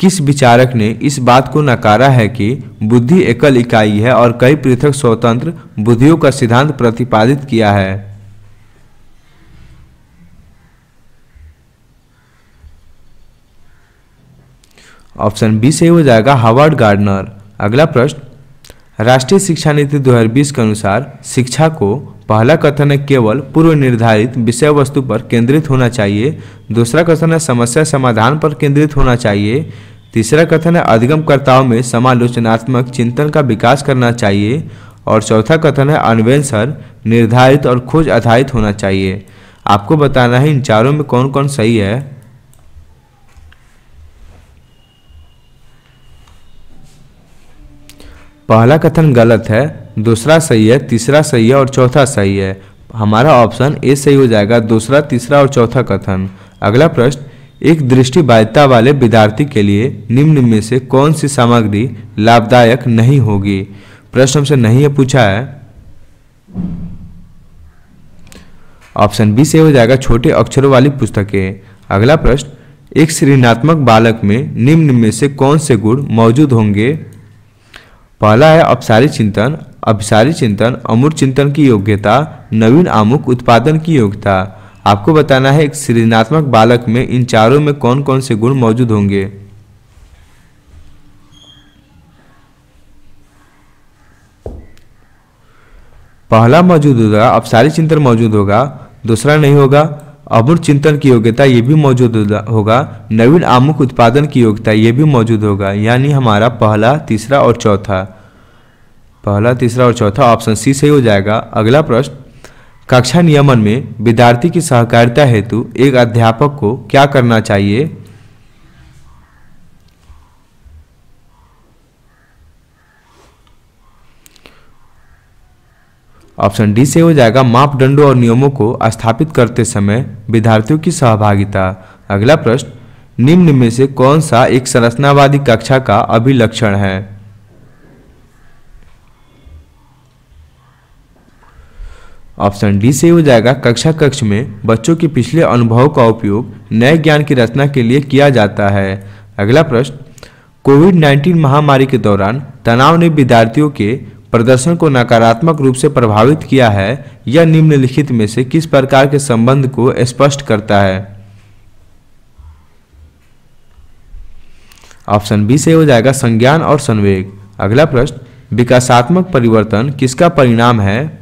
किस विचारक ने इस बात को नकारा है कि बुद्धि एकल इकाई है और कई पृथक स्वतंत्र बुद्धियों का सिद्धांत प्रतिपादित किया है? ऑप्शन बी से हो जाएगा, हावर्ड गार्डनर। अगला प्रश्न, राष्ट्रीय शिक्षा नीति 2020 के अनुसार शिक्षा को पहला कथन है केवल पूर्व निर्धारित विषय वस्तु पर केंद्रित होना चाहिए, दूसरा कथन है समस्या समाधान पर केंद्रित होना चाहिए, तीसरा कथन है अधिगमकर्ताओं में समालोचनात्मक चिंतन का विकास करना चाहिए और चौथा कथन है अन्वेषण निर्धारित और खोज आधारित होना चाहिए। आपको बताना है इन चारों में कौन कौन सही है। पहला कथन गलत है, दूसरा सही है, तीसरा सही है और चौथा सही है। हमारा ऑप्शन ए सही हो जाएगा, दूसरा, तीसरा और चौथा कथन। अगला प्रश्न, एक दृष्टिबाधिता वाले विद्यार्थी के लिए निम्न में से कौन सी सामग्री लाभदायक नहीं होगी? प्रश्न हमसे नहीं है पूछा है। ऑप्शन बी से हो जाएगा, छोटे अक्षरों वाली पुस्तकें। अगला प्रश्न, एक सृजनात्मक बालक में निम्न में से कौन से गुण मौजूद होंगे? पहला है अपसारी चिंतन, अभिसारी चिंतन, अमूर्त चिंतन की योग्यता, नवीन आमुख उत्पादन की योग्यता। आपको बताना है एक सृजनात्मक बालक में इन चारों में कौन कौन से गुण मौजूद होंगे। पहला मौजूद होगा, अपसारी चिंतन मौजूद होगा, दूसरा नहीं होगा, अमूर्त चिंतन की योग्यता ये भी मौजूद होगा, नवीन आमुख उत्पादन की योग्यता ये भी मौजूद होगा। यानी हमारा पहला, तीसरा और चौथा, पहला, तीसरा और चौथा ऑप्शन सी सही हो जाएगा। अगला प्रश्न, कक्षा नियमन में विद्यार्थी की सहकारिता हेतु एक अध्यापक को क्या करना चाहिए? ऑप्शन डी से हो जाएगा, मापदंडों और नियमों को स्थापित करते समय विद्यार्थियों की सहभागिता। अगला प्रश्न, निम्न में से कौन सा एक संरचनावादी कक्षा का अभिलक्षण है? ऑप्शन डी से हो जाएगा, कक्षा कक्ष में बच्चों के पिछले अनुभवों का उपयोग नए ज्ञान की रचना के लिए किया जाता है। अगला प्रश्न, कोविड-19 महामारी के दौरान तनाव ने विद्यार्थियों के प्रदर्शन को नकारात्मक रूप से प्रभावित किया है, यह निम्नलिखित में से किस प्रकार के संबंध को स्पष्ट करता है? ऑप्शन बी से हो जाएगा, संज्ञान और संवेग। अगला प्रश्न, विकासात्मक परिवर्तन किसका परिणाम है?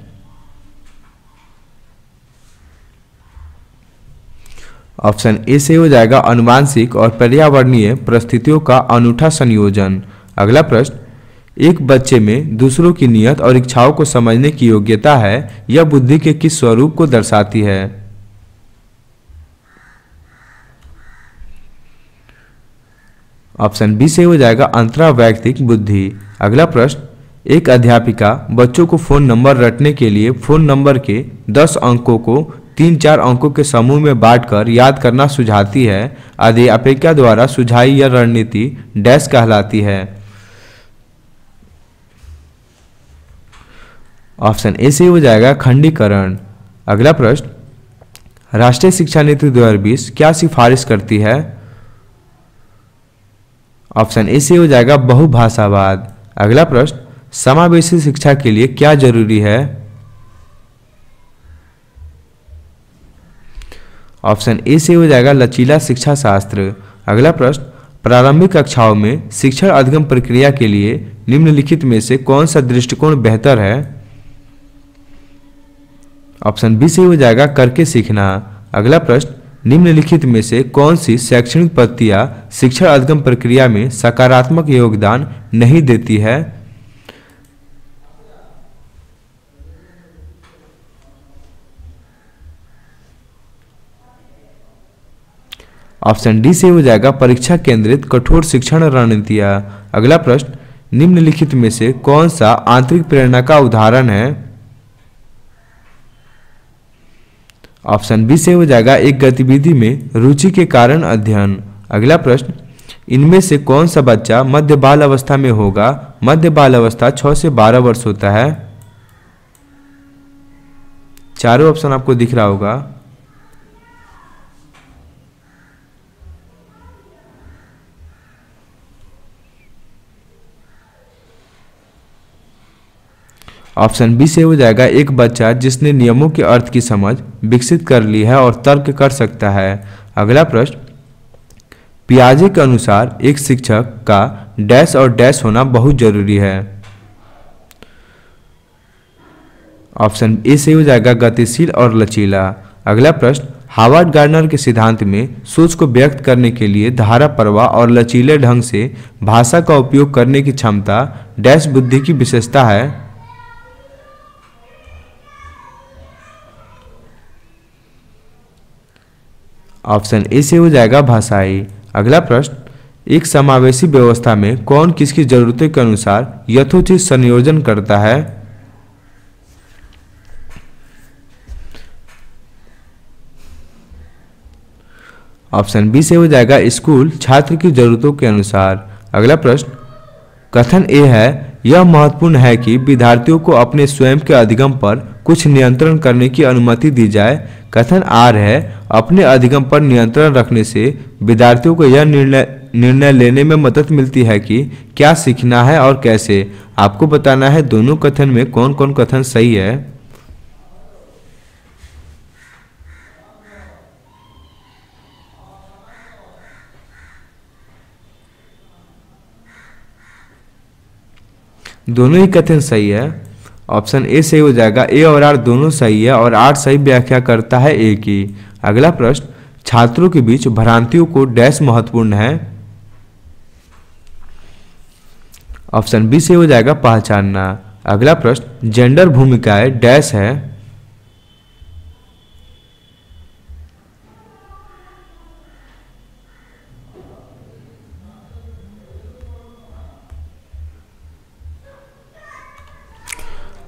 ऑप्शन ए से हो जाएगा, आनुवांशिक और पर्यावरणीय परिस्थितियों का अनूठा संयोजन। अगला प्रश्न, एक बच्चे में दूसरों की नियत और इच्छाओं को समझने की योग्यता है, यह बुद्धि के किस स्वरूप को दर्शाती है? ऑप्शन बी से हो जाएगा अंतरावैयक्तिक बुद्धि। अगला प्रश्न, एक अध्यापिका बच्चों को फोन नंबर रटने के लिए फोन नंबर के 10 अंकों को 3-4 अंकों के समूह में बांटकर याद करना सुझाती है। अध्यापिका द्वारा सुझाई यह रणनीति डैश कहलाती है? ऑप्शन ए से हो जाएगा खंडीकरण। अगला प्रश्न, राष्ट्रीय शिक्षा नीति 2020 क्या सिफारिश करती है? ऑप्शन ए से हो जाएगा बहुभाषावाद। अगला प्रश्न, समावेशी शिक्षा के लिए क्या जरूरी है? ऑप्शन ए से हो जाएगा लचीला शिक्षा शास्त्र। अगला प्रश्न, प्रारंभिक कक्षाओं में शिक्षण अधिगम प्रक्रिया के लिए निम्नलिखित में से कौन सा दृष्टिकोण बेहतर है? ऑप्शन बी से हो जाएगा करके सीखना। अगला प्रश्न, निम्नलिखित में से कौन सी शैक्षणिक पद्धतियां शिक्षण अधिगम प्रक्रिया में सकारात्मक योगदान नहीं देती है? ऑप्शन डी से हो जाएगा परीक्षा केंद्रित कठोर शिक्षण रणनीतियां। अगला प्रश्न, निम्नलिखित में से कौन सा आंतरिक प्रेरणा का उदाहरण है? ऑप्शन बी से हो जाएगा एक गतिविधि में रुचि के कारण अध्ययन। अगला प्रश्न, इनमें से कौन सा बच्चा मध्य बाल अवस्था में होगा? मध्य बाल अवस्था 6 से 12 वर्ष होता है। चारों ऑप्शन आपको दिख रहा होगा। ऑप्शन बी से हो जाएगा एक बच्चा जिसने नियमों के अर्थ की समझ विकसित कर ली है और तर्क कर सकता है। अगला प्रश्न, पियाजे के अनुसार एक शिक्षक का डैश और डैश होना बहुत जरूरी है। ऑप्शन ए से हो जाएगा गतिशील और लचीला। अगला प्रश्न, हावर्ड गार्डनर के सिद्धांत में सोच को व्यक्त करने के लिए धारा प्रवाह और लचीले ढंग से भाषा का उपयोग करने की क्षमता डैश बुद्धि की विशेषता है? ऑप्शन ए से हो जाएगा भाषाई। अगला प्रश्न, एक समावेशी व्यवस्था में कौन किसकी जरूरतों के अनुसार यथोचित संयोजन करता है? ऑप्शन बी से हो जाएगा स्कूल छात्र की जरूरतों के अनुसार। अगला प्रश्न, कथन ए है यह महत्वपूर्ण है कि विद्यार्थियों को अपने स्वयं के अधिगम पर कुछ नियंत्रण करने की अनुमति दी जाए। कथन आर है अपने अधिगम पर नियंत्रण रखने से विद्यार्थियों को यह निर्णय लेने में मदद मिलती है कि क्या सीखना है और कैसे। आपको बताना है दोनों कथन में कौन कौन कथन सही है। दोनों ही कथन सही है। ऑप्शन ए सही हो जाएगा। ए और आर दोनों सही है और आर सही व्याख्या करता है ए की। अगला प्रश्न, छात्रों के बीच भ्रांतियों को डैश महत्वपूर्ण है। ऑप्शन बी से हो जाएगा पहचानना। अगला प्रश्न, जेंडर भूमिकाएं डैश है।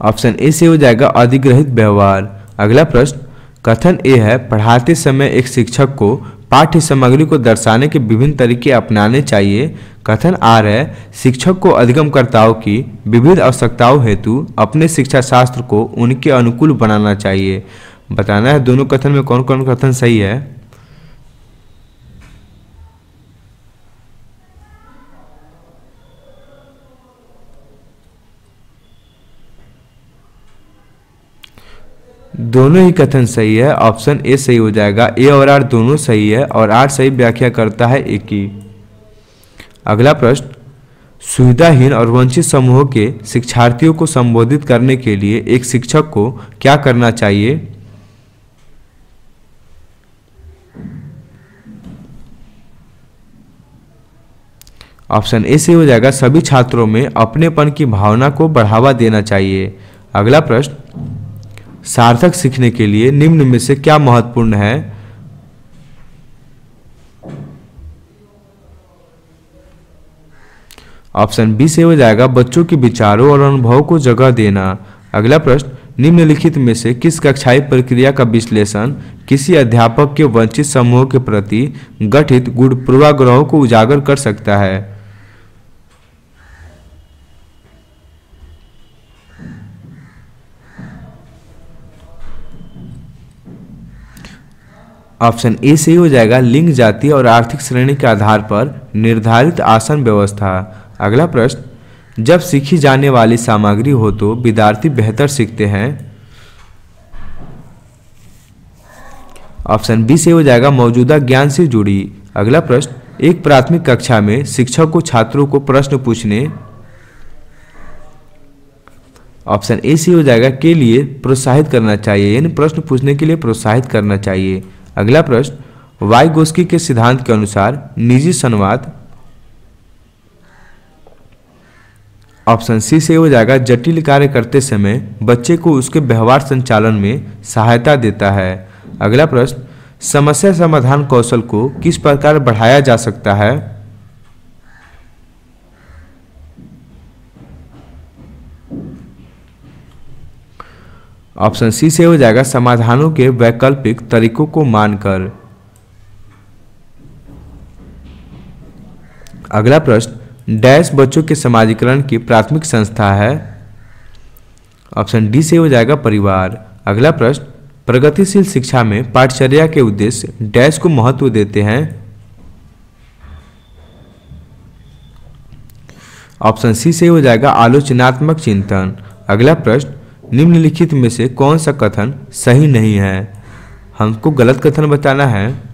ऑप्शन ए से हो जाएगा अधिग्रहित व्यवहार। अगला प्रश्न, कथन ए है पढ़ाते समय एक शिक्षक को पाठ्य सामग्री को दर्शाने के विभिन्न तरीके अपनाने चाहिए। कथन आर है शिक्षक को अधिगमकर्ताओं की विविध आवश्यकताओं हेतु अपने शिक्षा शास्त्र को उनके अनुकूल बनाना चाहिए। बताना है दोनों कथन में कौन कौन कथन सही है। दोनों ही कथन सही है। ऑप्शन ए सही हो जाएगा। ए और आर दोनों सही है और आर सही व्याख्या करता है ए की। अगला प्रश्न, सुविधाहीन और वंचित समूहों के शिक्षार्थियों को संबोधित करने के लिए एक शिक्षक को क्या करना चाहिए। ऑप्शन ए से हो जाएगा सभी छात्रों में अपनेपन की भावना को बढ़ावा देना चाहिए। अगला प्रश्न, सार्थक सीखने के लिए निम्न में से क्या महत्वपूर्ण है? ऑप्शन बी से हो जाएगा बच्चों के विचारों और अनुभवों को जगह देना। अगला प्रश्न, निम्नलिखित में से किस कक्षाई प्रक्रिया का विश्लेषण किसी अध्यापक के वंचित समूह के प्रति गठित गूढ़ पूर्वाग्रहों को उजागर कर सकता है? ऑप्शन ए से हो जाएगा लिंग, जाति और आर्थिक श्रेणी के आधार पर निर्धारित आसन व्यवस्था। अगला प्रश्न, जब सीखी जाने वाली सामग्री हो तो विद्यार्थी बेहतर सीखते हैं। ऑप्शन बी से हो जाएगा मौजूदा ज्ञान से जुड़ी। अगला प्रश्न, एक प्राथमिक कक्षा में शिक्षक को छात्रों को प्रश्न पूछने। ऑप्शन ए से हो जाएगा के लिए प्रोत्साहित करना चाहिए, यानी प्रश्न पूछने के लिए प्रोत्साहित करना चाहिए। अगला प्रश्न, वाइगोस्की के सिद्धांत के अनुसार निजी संवाद। ऑप्शन सी से हो जाएगा जटिल कार्य करते समय बच्चे को उसके व्यवहार संचालन में सहायता देता है। अगला प्रश्न, समस्या समाधान कौशल को किस प्रकार बढ़ाया जा सकता है? ऑप्शन सी से हो जाएगा समाधानों के वैकल्पिक तरीकों को मानकर। अगला प्रश्न, डैश बच्चों के समाजीकरण की प्राथमिक संस्था है। ऑप्शन डी से हो जाएगा परिवार। अगला प्रश्न, प्रगतिशील शिक्षा में पाठचर्या के उद्देश्य डैश को महत्व देते हैं। ऑप्शन सी से हो जाएगा आलोचनात्मक चिंतन। अगला प्रश्न, निम्नलिखित में से कौन सा कथन सही नहीं है? हमको गलत कथन बताना है।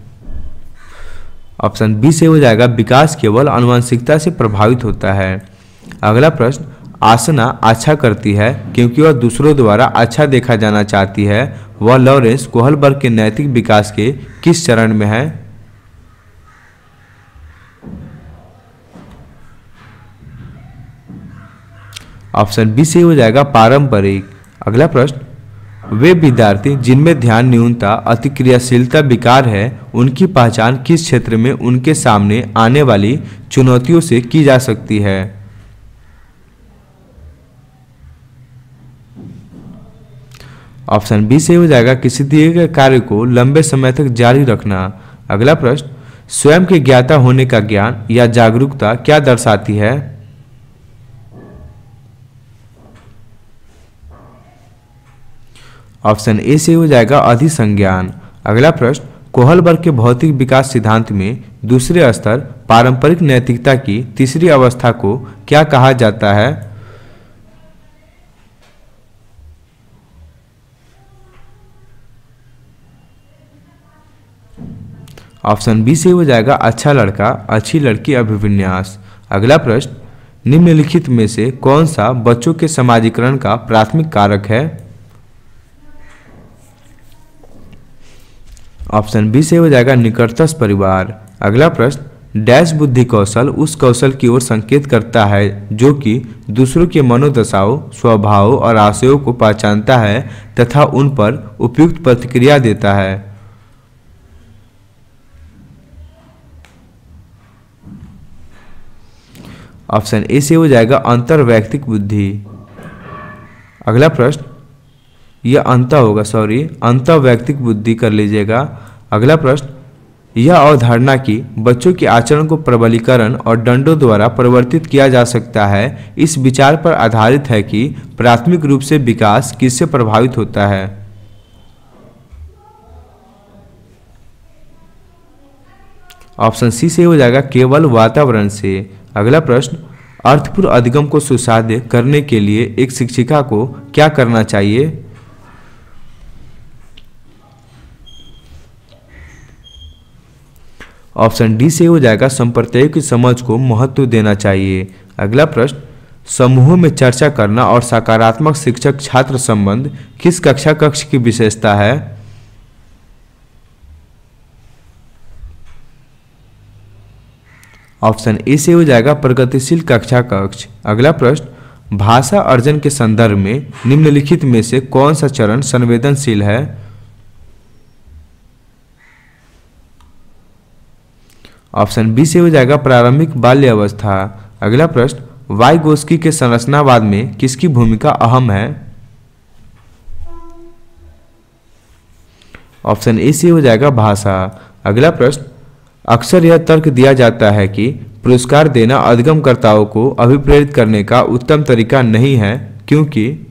ऑप्शन बी से हो जाएगा विकास केवल आनुवंशिकता से प्रभावित होता है। अगला प्रश्न, आसना अच्छा करती है क्योंकि वह दूसरों द्वारा अच्छा देखा जाना चाहती है। वह लॉरेंस कोहलबर्ग के नैतिक विकास के किस चरण में है? ऑप्शन बी से हो जाएगा पारंपरिक। अगला प्रश्न, वे विद्यार्थी जिनमें ध्यान न्यूनता अतिक्रियाशीलता विकार है उनकी पहचान किस क्षेत्र में उनके सामने आने वाली चुनौतियों से की जा सकती है? ऑप्शन बी से हो जाएगा किसी दिए गए कार्य को लंबे समय तक जारी रखना। अगला प्रश्न, स्वयं के ज्ञाता होने का ज्ञान या जागरूकता क्या दर्शाती है? ऑप्शन ए से हो जाएगा अधिसंज्ञान। अगला प्रश्न, कोहलबर्ग के भौतिक विकास सिद्धांत में दूसरे स्तर पारंपरिक नैतिकता की तीसरी अवस्था को क्या कहा जाता है? ऑप्शन बी से हो जाएगा अच्छा लड़का अच्छी लड़की अभिविन्यास। अगला प्रश्न, निम्नलिखित में से कौन सा बच्चों के समाजीकरण का प्राथमिक कारक है? ऑप्शन बी से हो जाएगा निकटस्थ परिवार। अगला प्रश्न, डैश बुद्धि कौशल उस कौशल की ओर संकेत करता है जो कि दूसरों के मनोदशाओं, स्वभावों और आशयों को पहचानता है तथा उन पर उपयुक्त प्रतिक्रिया देता है। ऑप्शन ए से हो जाएगा अंतर्वैयक्तिक बुद्धि। अगला प्रश्न, यह अंतर्वैयक्तिक बुद्धि कर लीजिएगा। अगला प्रश्न, यह अवधारणा कि बच्चों के आचरण को प्रबलीकरण और दंडों द्वारा परिवर्तित किया जा सकता है इस विचार पर आधारित है कि प्राथमिक रूप से विकास किससे प्रभावित होता है? ऑप्शन सी से हो जाएगा केवल वातावरण से। अगला प्रश्न, अर्थपूर्ण अधिगम को सुसाध्य करने के लिए एक शिक्षिका को क्या करना चाहिए? ऑप्शन डी से हो जाएगा संप्रदायों की समझ को महत्व देना चाहिए। अगला प्रश्न, समूहों में चर्चा करना और सकारात्मक शिक्षक छात्र संबंध किस कक्षा कक्ष की विशेषता है? ऑप्शन ए से हो जाएगा प्रगतिशील कक्षा कक्ष। अगला प्रश्न, भाषा अर्जन के संदर्भ में निम्नलिखित में से कौन सा चरण संवेदनशील है? ऑप्शन बी से हो जाएगा प्रारंभिक बाल्य अवस्था। अगला प्रश्न, वाइगोस्की के संरचनावाद में किसकी भूमिका अहम है? ऑप्शन ए से हो जाएगा भाषा। अगला प्रश्न, अक्सर यह तर्क दिया जाता है कि पुरस्कार देना अधिगमकर्ताओं को अभिप्रेरित करने का उत्तम तरीका नहीं है, क्योंकि?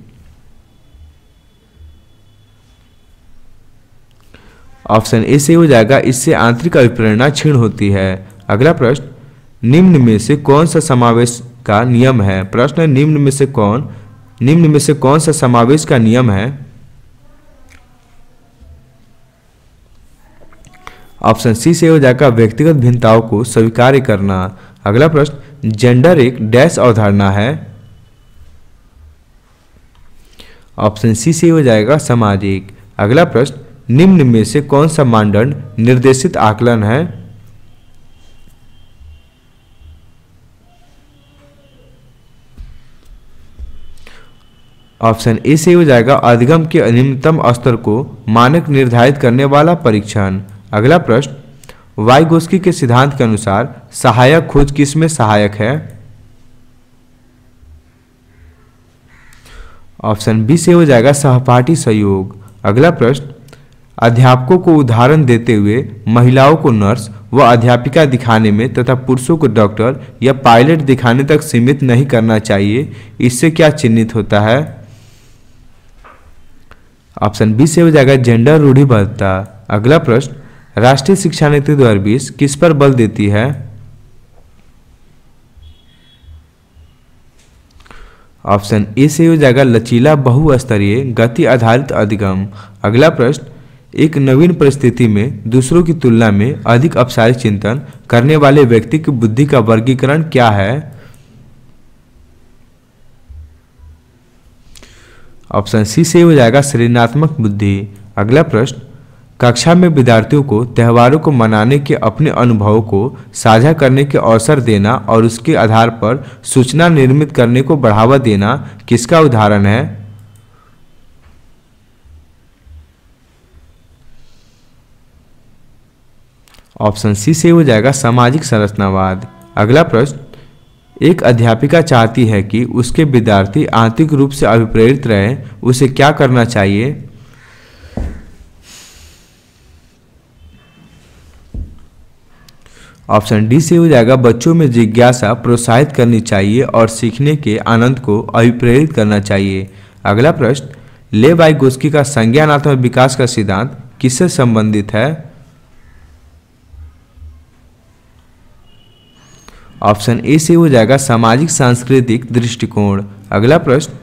ऑप्शन ए से हो जाएगा इससे आंतरिक अभिप्रेरणा क्षीण होती है। अगला प्रश्न, निम्न में से कौन सा समावेश का नियम है? प्रश्न है निम्न में से कौन सा समावेश का नियम है? ऑप्शन सी से हो जाएगा व्यक्तिगत भिन्नताओं को स्वीकार करना। अगला प्रश्न, जेंडर एक डैश अवधारणा है? ऑप्शन सी से हो जाएगा सामाजिक। अगला प्रश्न, निम्न में से कौन सा मानदंड निर्देशित आकलन है? ऑप्शन ए से हो जाएगा अधिगम के निम्नतम स्तर को मानक निर्धारित करने वाला परीक्षण। अगला प्रश्न, वाइगोस्की के सिद्धांत के अनुसार सहायक खोज किस में सहायक है? ऑप्शन बी से हो जाएगा सहपाठी सहयोग। अगला प्रश्न, अध्यापकों को उदाहरण देते हुए महिलाओं को नर्स व अध्यापिका दिखाने में तथा पुरुषों को डॉक्टर या पायलट दिखाने तक सीमित नहीं करना चाहिए, इससे क्या चिन्हित होता है? ऑप्शन बी से हो जाएगा जेंडर रूढ़िबद्धता। अगला प्रश्न, राष्ट्रीय शिक्षा नीति 2020 किस पर बल देती है? ऑप्शन ए से हो जाएगा लचीला बहुस्तरीय गति आधारित अधिगम। अगला प्रश्न, एक नवीन परिस्थिति में दूसरों की तुलना में अधिक अपसारिक चिंतन करने वाले व्यक्ति की बुद्धि का वर्गीकरण क्या है? ऑप्शन सी से हो जाएगा सृजनात्मक बुद्धि। अगला प्रश्न, कक्षा में विद्यार्थियों को त्योहारों को मनाने के अपने अनुभवों को साझा करने के अवसर देना और उसके आधार पर सूचना निर्मित करने को बढ़ावा देना किसका उदाहरण है? ऑप्शन सी से हो जाएगा सामाजिक संरचनावाद। अगला प्रश्न, एक अध्यापिका चाहती है कि उसके विद्यार्थी आंतरिक रूप से अभिप्रेरित रहें, उसे क्या करना चाहिए? ऑप्शन डी से हो जाएगा बच्चों में जिज्ञासा प्रोत्साहित करनी चाहिए और सीखने के आनंद को अभिप्रेरित करना चाहिए। अगला प्रश्न, ले वाइगोस्की का संज्ञानात्मक विकास का सिद्धांत किससे संबंधित है? ऑप्शन ए से हो जाएगा सामाजिक सांस्कृतिक दृष्टिकोण। अगला प्रश्न,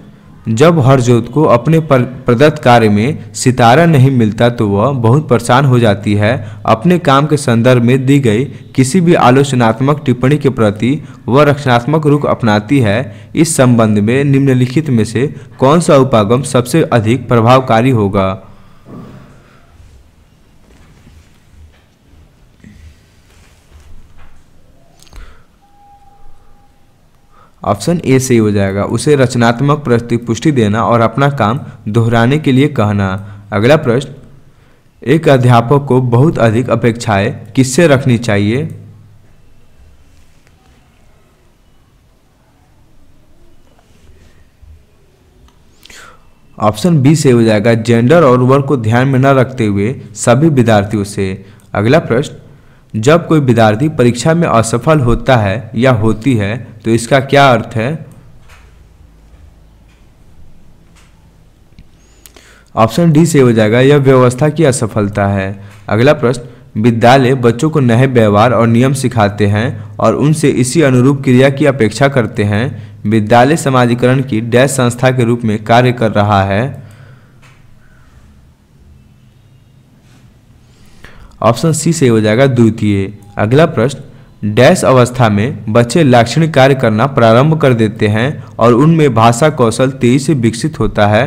जब हरजोत को अपने प्रदत्त कार्य में सितारा नहीं मिलता तो वह बहुत परेशान हो जाती है। अपने काम के संदर्भ में दी गई किसी भी आलोचनात्मक टिप्पणी के प्रति वह रक्षणात्मक रुख अपनाती है। इस संबंध में निम्नलिखित में से कौन सा उपागम सबसे अधिक प्रभावकारी होगा? ऑप्शन ए से हो जाएगा उसे रचनात्मक प्रतिपुष्टि देना और अपना काम दोहराने के लिए कहना। अगला प्रश्न, एक अध्यापक को बहुत अधिक अपेक्षाएं किससे रखनी चाहिए? ऑप्शन बी से हो जाएगा जेंडर और वर्ग को ध्यान में न रखते हुए सभी विद्यार्थियों से। अगला प्रश्न, जब कोई विद्यार्थी परीक्षा में असफल होता है या होती है तो इसका क्या अर्थ है? ऑप्शन डी से हो जाएगा यह व्यवस्था की असफलता है। अगला प्रश्न, विद्यालय बच्चों को नए व्यवहार और नियम सिखाते हैं और उनसे इसी अनुरूप क्रिया की अपेक्षा करते हैं। विद्यालय समाजीकरण की डैश संस्था के रूप में कार्य कर रहा है। ऑप्शन सी से हो जाएगा द्वितीय। अगला प्रश्न, डैश अवस्था में बच्चे लाक्षणिक कार्य करना प्रारंभ कर देते हैं और उनमें भाषा कौशल तेजी से विकसित होता है।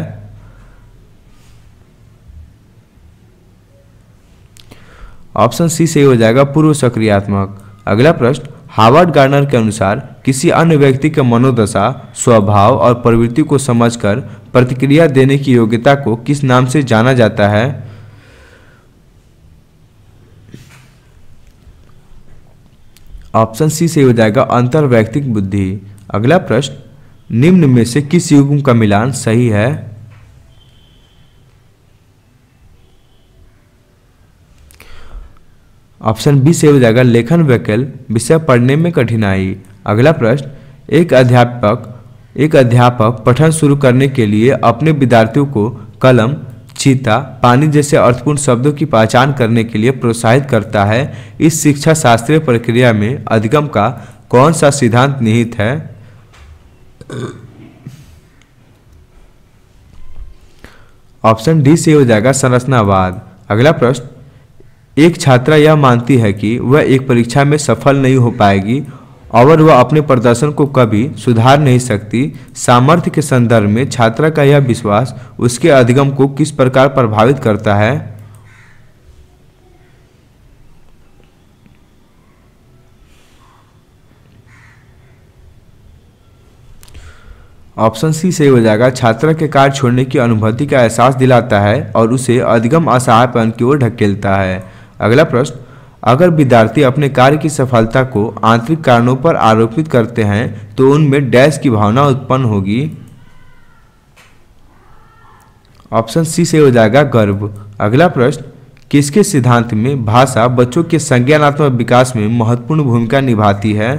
ऑप्शन सी से हो जाएगा पूर्व सक्रियात्मक। अगला प्रश्न, हार्वर्ड गार्डनर के अनुसार किसी अन्य व्यक्ति के मनोदशा, स्वभाव और प्रवृत्ति को समझकर प्रतिक्रिया देने की योग्यता को किस नाम से जाना जाता है? ऑप्शन सी से हो जाएगा अंतर्वैयक्तिक बुद्धि। अगला प्रश्न, निम्न में से किस युग्म का मिलान सही है? ऑप्शन बी से हो जाएगा लेखन वैकल्पिक विषय पढ़ने में कठिनाई। अगला प्रश्न, एक अध्यापक पठन शुरू करने के लिए अपने विद्यार्थियों को कलम, चीता, पानी जैसे अर्थपूर्ण शब्दों की पहचान करने के लिए प्रोत्साहित करता है। इस शिक्षा शास्त्रीय प्रक्रिया में अधिगम का कौन सा सिद्धांत निहित है? ऑप्शन डी से हो जाएगा संरचनावाद। अगला प्रश्न, एक छात्रा यह मानती है कि वह एक परीक्षा में सफल नहीं हो पाएगी और वह अपने प्रदर्शन को कभी सुधार नहीं सकती। सामर्थ्य के संदर्भ में छात्रा का यह विश्वास उसके अधिगम को किस प्रकार प्रभावित करता है? ऑप्शन सी से हो जाएगा छात्रा के कार्य छोड़ने की अनुभूति का एहसास दिलाता है और उसे अधिगम असहायपन की ओर ढकेलता है। अगला प्रश्न, अगर विद्यार्थी अपने कार्य की सफलता को आंतरिक कारणों पर आरोपित करते हैं तो उनमें डैश की भावना उत्पन्न होगी। ऑप्शन सी से हो जाएगा गर्व। अगला प्रश्न, किसके सिद्धांत में भाषा बच्चों के संज्ञानात्मक विकास में महत्वपूर्ण भूमिका निभाती है?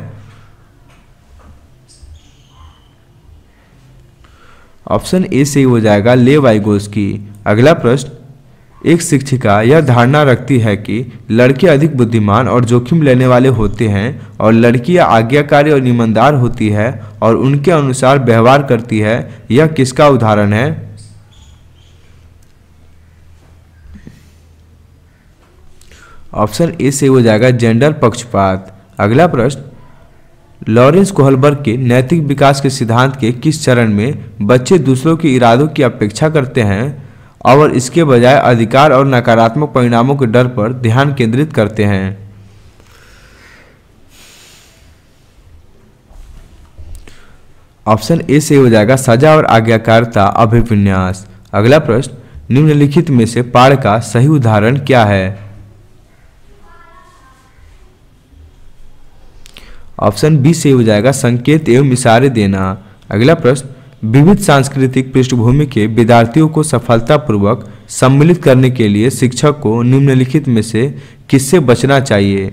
ऑप्शन ए से हो जाएगा लेव वाइगोस्की। अगला प्रश्न, एक शिक्षिका यह धारणा रखती है कि लड़के अधिक बुद्धिमान और जोखिम लेने वाले होते हैं और लड़कियां आज्ञाकारी और ईमानदार होती है और उनके अनुसार व्यवहार करती है। यह किसका उदाहरण है? ऑप्शन ए से हो जाएगा जेंडर पक्षपात। अगला प्रश्न, लॉरेंस कोहलबर्ग के नैतिक विकास के सिद्धांत के किस चरण में बच्चे दूसरों के इरादों की अपेक्षा करते हैं और इसके बजाय अधिकार और नकारात्मक परिणामों के डर पर ध्यान केंद्रित करते हैं? ऑप्शन ए से हो जाएगा सजा और आज्ञाकारिता अभिविन्यास। अगला प्रश्न, निम्नलिखित में से पाठ का सही उदाहरण क्या है? ऑप्शन बी से हो जाएगा संकेत एवं इशारे देना। अगला प्रश्न, विविध सांस्कृतिक पृष्ठभूमि के विद्यार्थियों को सफलतापूर्वक सम्मिलित करने के लिए शिक्षक को निम्नलिखित में से किससे बचना चाहिए?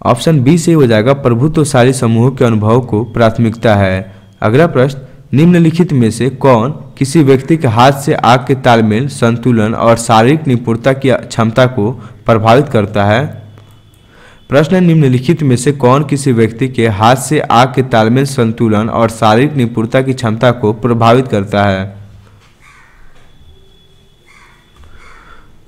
ऑप्शन बी से हो जाएगा प्रभुत्वशाली समूहों के अनुभव को प्राथमिकता है। अगला प्रश्न, निम्नलिखित में से कौन किसी व्यक्ति के हाथ से आग के तालमेल, संतुलन और शारीरिक निपुणता की क्षमता को प्रभावित करता है? प्रश्न, निम्नलिखित में से कौन किसी व्यक्ति के हाथ से आग के तालमेल, संतुलन और शारीरिक निपुणता की क्षमता को प्रभावित करता है?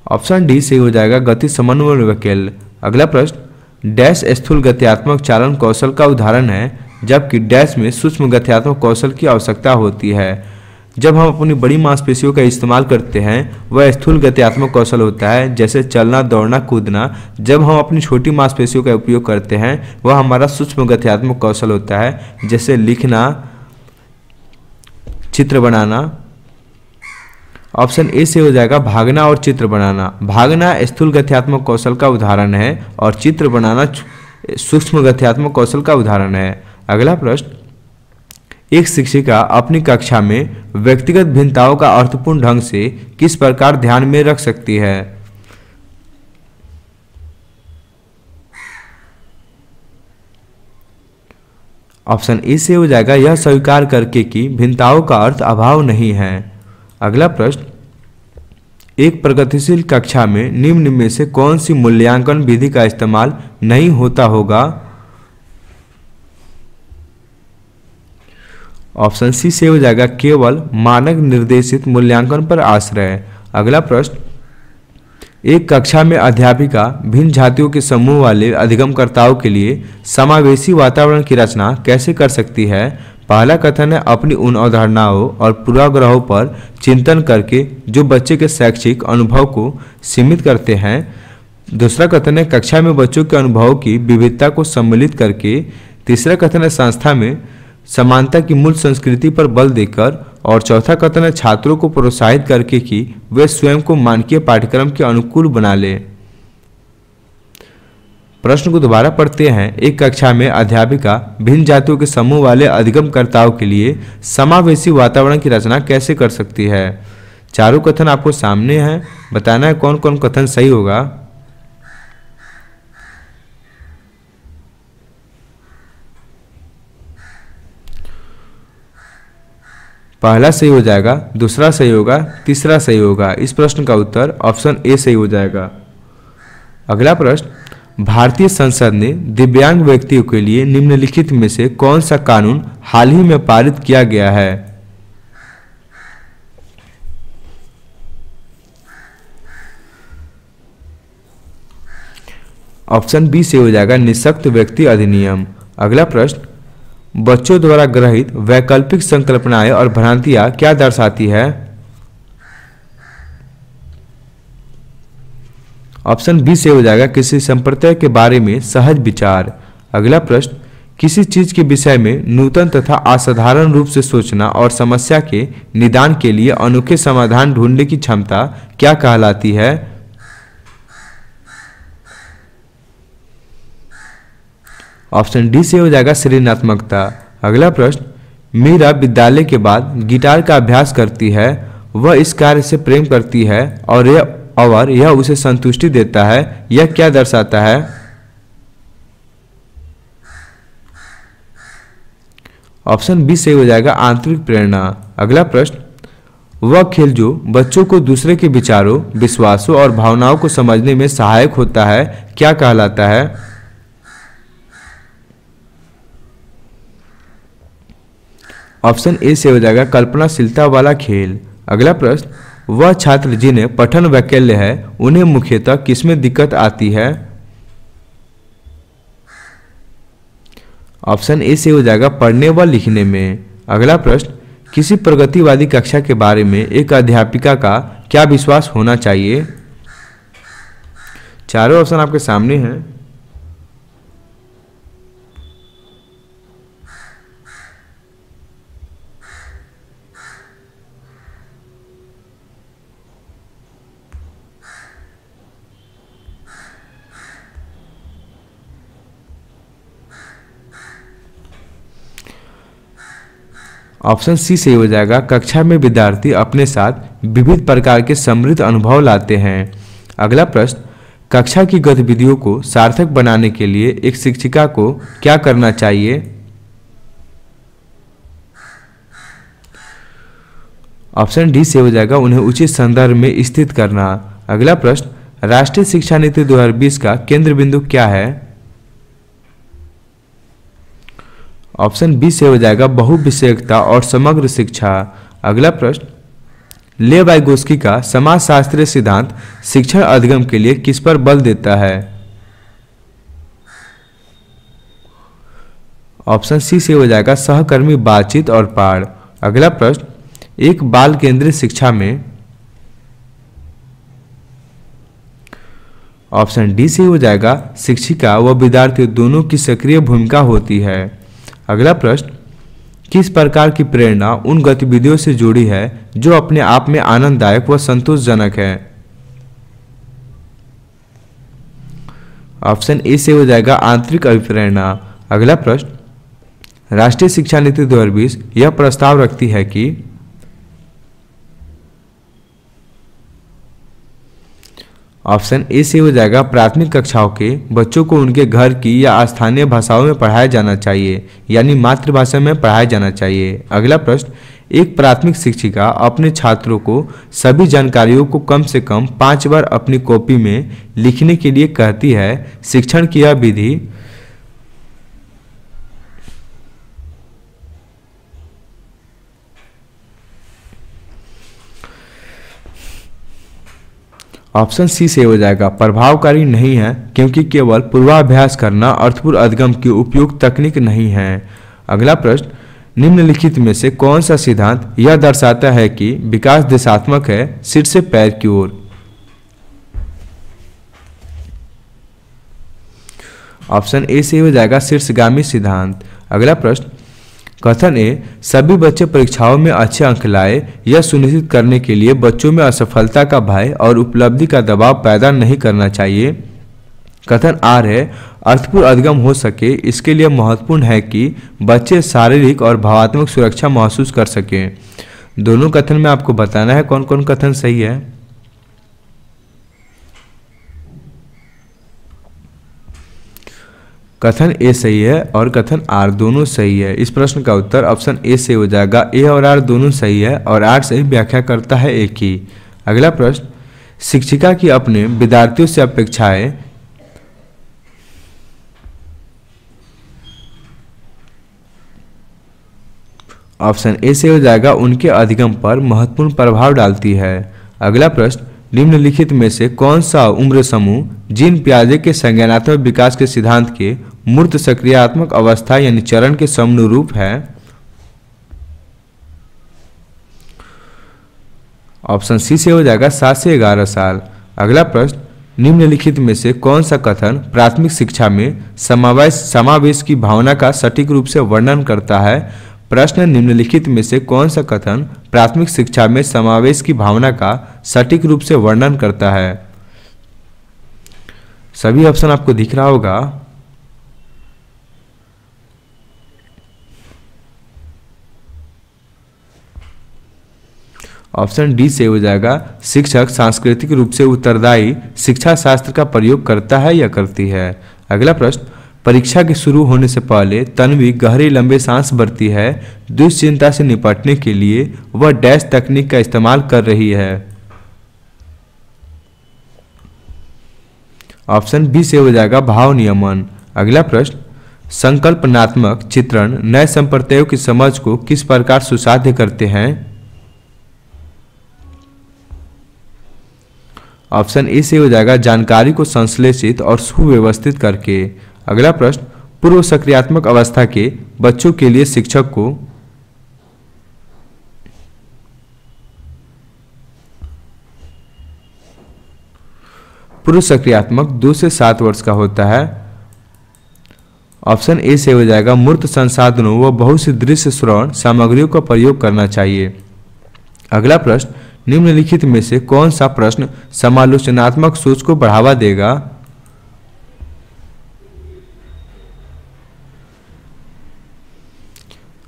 ऑप्शन डी से हो जाएगा गति समन्वय वैकल्य। अगला प्रश्न, डैश स्थूल गत्यात्मक चालन कौशल का उदाहरण है जबकि डैश में सूक्ष्म गत्यात्मक कौशल की आवश्यकता होती है। जब हम अपनी बड़ी मांसपेशियों का इस्तेमाल करते हैं वह स्थूल गत्यात्मक कौशल होता है, जैसे चलना, दौड़ना, कूदना। जब हम अपनी छोटी मांसपेशियों का उपयोग करते हैं वह हमारा सूक्ष्म गत्यात्मक कौशल होता है, जैसे लिखना, चित्र बनाना। ऑप्शन ए से हो जाएगा भागना और चित्र बनाना। भागना स्थूल गत्यात्मक कौशल का उदाहरण है और चित्र बनाना सूक्ष्म गत्यात्मक कौशल का उदाहरण है। अगला प्रश्न, एक शिक्षिका अपनी कक्षा में व्यक्तिगत भिन्नताओं का अर्थपूर्ण ढंग से किस प्रकार ध्यान में रख सकती है? ऑप्शन ए से हो जाएगा यह स्वीकार करके कि भिन्नताओं का अर्थ अभाव नहीं है। अगला प्रश्न, एक प्रगतिशील कक्षा में निम्न में से कौन सी मूल्यांकन विधि का इस्तेमाल नहीं होता होगा? ऑप्शन सी से हो जाएगा केवल मानक निर्देशित मूल्यांकन पर आश्रय। अगला प्रश्न, एक कक्षा में अध्यापिका भिन्न जातियों के समूह वाले अधिगमकर्ताओं के लिए समावेशी वातावरण की रचना कैसे कर सकती है? पहला कथन है अपनी उन अवधारणाओं और पूर्वाग्रहों पर चिंतन करके जो बच्चे के शैक्षिक अनुभव को सीमित करते हैं। दूसरा कथन है कक्षा में बच्चों के अनुभवों की विविधता को सम्मिलित करके। तीसरा कथन है संस्था में समानता की मूल संस्कृति पर बल देकर। और चौथा कथन है छात्रों को प्रोत्साहित करके कि वे स्वयं को मानकीय पाठ्यक्रम के अनुकूल बना लें। प्रश्न को दोबारा पढ़ते हैं। एक कक्षा में अध्यापिका भिन्न जातियों के समूह वाले अधिगमकर्ताओं के लिए समावेशी वातावरण की रचना कैसे कर सकती है। चारों कथन आपको सामने हैं, बताना है कौन कौन कथन सही होगा। पहला सही हो जाएगा, दूसरा सही होगा, तीसरा सही होगा। इस प्रश्न का उत्तर ऑप्शन ए सही हो जाएगा। अगला प्रश्न, भारतीय संसद ने दिव्यांग व्यक्तियों के लिए निम्नलिखित में से कौन सा कानून हाल ही में पारित किया गया है। ऑप्शन बी से हो जाएगा निःशक्त व्यक्ति अधिनियम। अगला प्रश्न, बच्चों द्वारा ग्रहित वैकल्पिक संकल्पनाएं और भ्रांतियां क्या दर्शाती है। ऑप्शन बी से हो जाएगा किसी संप्रदाय के बारे में सहज विचार। अगला प्रश्न, किसी चीज के विषय में नूतन तथा असाधारण रूप से सोचना और समस्या के निदान के लिए अनोखे समाधान ढूंढने की क्षमता क्या कहलाती है। ऑप्शन डी से हो जाएगा सृजनात्मकता। अगला प्रश्न, मीरा विद्यालय के बाद गिटार का अभ्यास करती है, वह इस कार्य से प्रेम करती है और यह उसे संतुष्टि देता है, यह क्या दर्शाता है। ऑप्शन बी से हो जाएगा आंतरिक प्रेरणा। अगला प्रश्न, वह खेल जो बच्चों को दूसरे के विचारों, विश्वासों और भावनाओं को समझने में सहायक होता है, क्या कहलाता है। ऑप्शन ए से हो जाएगा कल्पनाशीलता वाला खेल। अगला प्रश्न, वह छात्र जिन्हें पठन वैकल्य है उन्हें मुख्यतः किसमें दिक्कत आती है। ऑप्शन ए से हो जाएगा पढ़ने व लिखने में। अगला प्रश्न, किसी प्रगतिवादी कक्षा के बारे में एक अध्यापिका का क्या विश्वास होना चाहिए। चारों ऑप्शन आपके सामने हैं। ऑप्शन सी से हो जाएगा कक्षा में विद्यार्थी अपने साथ विविध प्रकार के समृद्ध अनुभव लाते हैं। अगला प्रश्न, कक्षा की गतिविधियों को सार्थक बनाने के लिए एक शिक्षिका को क्या करना चाहिए। ऑप्शन डी से हो जाएगा उन्हें उचित संदर्भ में स्थित करना। अगला प्रश्न, राष्ट्रीय शिक्षा नीति 2020 का केंद्र बिंदु क्या है। ऑप्शन बी से हो जाएगा बहुविषयकता और समग्र शिक्षा। अगला प्रश्न, लेव वाइगोस्की का समाजशास्त्रीय सिद्धांत शिक्षण अधिगम के लिए किस पर बल देता है। ऑप्शन सी से हो जाएगा सहकर्मी बातचीत और पाठ। अगला प्रश्न, एक बाल केंद्रित शिक्षा में। ऑप्शन डी से हो जाएगा शिक्षिका व विद्यार्थी दोनों की सक्रिय भूमिका होती है। अगला प्रश्न, किस प्रकार की प्रेरणा उन गतिविधियों से जुड़ी है जो अपने आप में आनंददायक व संतोषजनक है। ऑप्शन ए से हो जाएगा आंतरिक अभिप्रेरणा। अगला प्रश्न, राष्ट्रीय शिक्षा नीति 2020 यह प्रस्ताव रखती है कि। ऑप्शन ए से हो जाएगा प्राथमिक कक्षाओं के बच्चों को उनके घर की या स्थानीय भाषाओं में पढ़ाया जाना चाहिए, यानी मातृभाषा में पढ़ाया जाना चाहिए। अगला प्रश्न, एक प्राथमिक शिक्षिका अपने छात्रों को सभी जानकारियों को कम से कम 5 बार अपनी कॉपी में लिखने के लिए कहती है। शिक्षण की यह विधि। ऑप्शन सी से हो जाएगा प्रभावकारी नहीं है क्योंकि केवल पूर्वाभ्यास करना अर्थपूर्ण अधिगम की उपयुक्त तकनीक नहीं है। अगला प्रश्न, निम्नलिखित में से कौन सा सिद्धांत यह दर्शाता है कि विकास दिशात्मक है सिर से पैर की ओर? ऑप्शन ए से हो जाएगा शीर्षगामी सिद्धांत। अगला प्रश्न, कथन ए, सभी बच्चे परीक्षाओं में अच्छे अंक लाए यह सुनिश्चित करने के लिए बच्चों में असफलता का भय और उपलब्धि का दबाव पैदा नहीं करना चाहिए। कथन आर है, अर्थपूर्ण अधिगम हो सके इसके लिए महत्वपूर्ण है कि बच्चे शारीरिक और भावात्मक सुरक्षा महसूस कर सकें। दोनों कथन में आपको बताना है कौन कौन कथन सही है। कथन ए सही है और कथन आर दोनों सही है। इस प्रश्न का उत्तर ऑप्शन ए से हो जाएगा। ए और आर दोनों सही है और आर सही व्याख्या करता है एक ही। अगला प्रश्न, शिक्षिका की अपने विद्यार्थियों से अपेक्षाएं ऑप्शन ए से हो जाएगा उनके अधिगम पर महत्वपूर्ण प्रभाव डालती है। अगला प्रश्न, निम्नलिखित में से कौन सा उम्र समूह जीन पियाजे के संज्ञानात्मक विकास के सिद्धांत के मूर्त सक्रियात्मक अवस्था यानी चरण के समनुरूप है? ऑप्शन सी से हो जाएगा 7 से 11 साल। अगला प्रश्न, निम्नलिखित में से कौन सा कथन प्राथमिक शिक्षा में समावेश की भावना का सटीक रूप से वर्णन करता है? प्रश्न, निम्नलिखित में से कौन सा कथन प्राथमिक शिक्षा में समावेश की भावना का सटीक रूप से वर्णन करता है? सभी ऑप्शन आपको दिख रहा होगा। ऑप्शन डी से हो जाएगा, शिक्षक सांस्कृतिक रूप से उत्तरदायी शिक्षा शास्त्र का प्रयोग करता है या करती है। अगला प्रश्न, परीक्षा के शुरू होने से पहले तन्वी गहरे लंबे सांस भरती है, दुश्चिंता से निपटने के लिए वह डैश तकनीक का इस्तेमाल कर रही है। ऑप्शन बी से हो जाएगा भाव नियमन। अगला प्रश्न, संकल्पनात्मक चित्रण नए संप्रदायों की समझ को किस प्रकार सुसाध्य करते हैं? ऑप्शन ए से हो जाएगा जानकारी को संश्लेषित और सुव्यवस्थित करके। अगला प्रश्न, पूर्व सक्रियात्मक अवस्था के बच्चों के लिए शिक्षक को पूर्व सक्रियात्मक 2 से 7 वर्ष का होता है। ऑप्शन ए से हो जाएगा मूर्त संसाधनों व बहुत सी दृश्य श्रवण सामग्रियों का प्रयोग करना चाहिए। अगला प्रश्न, निम्नलिखित में से कौन सा प्रश्न समालोचनात्मक सोच को बढ़ावा देगा?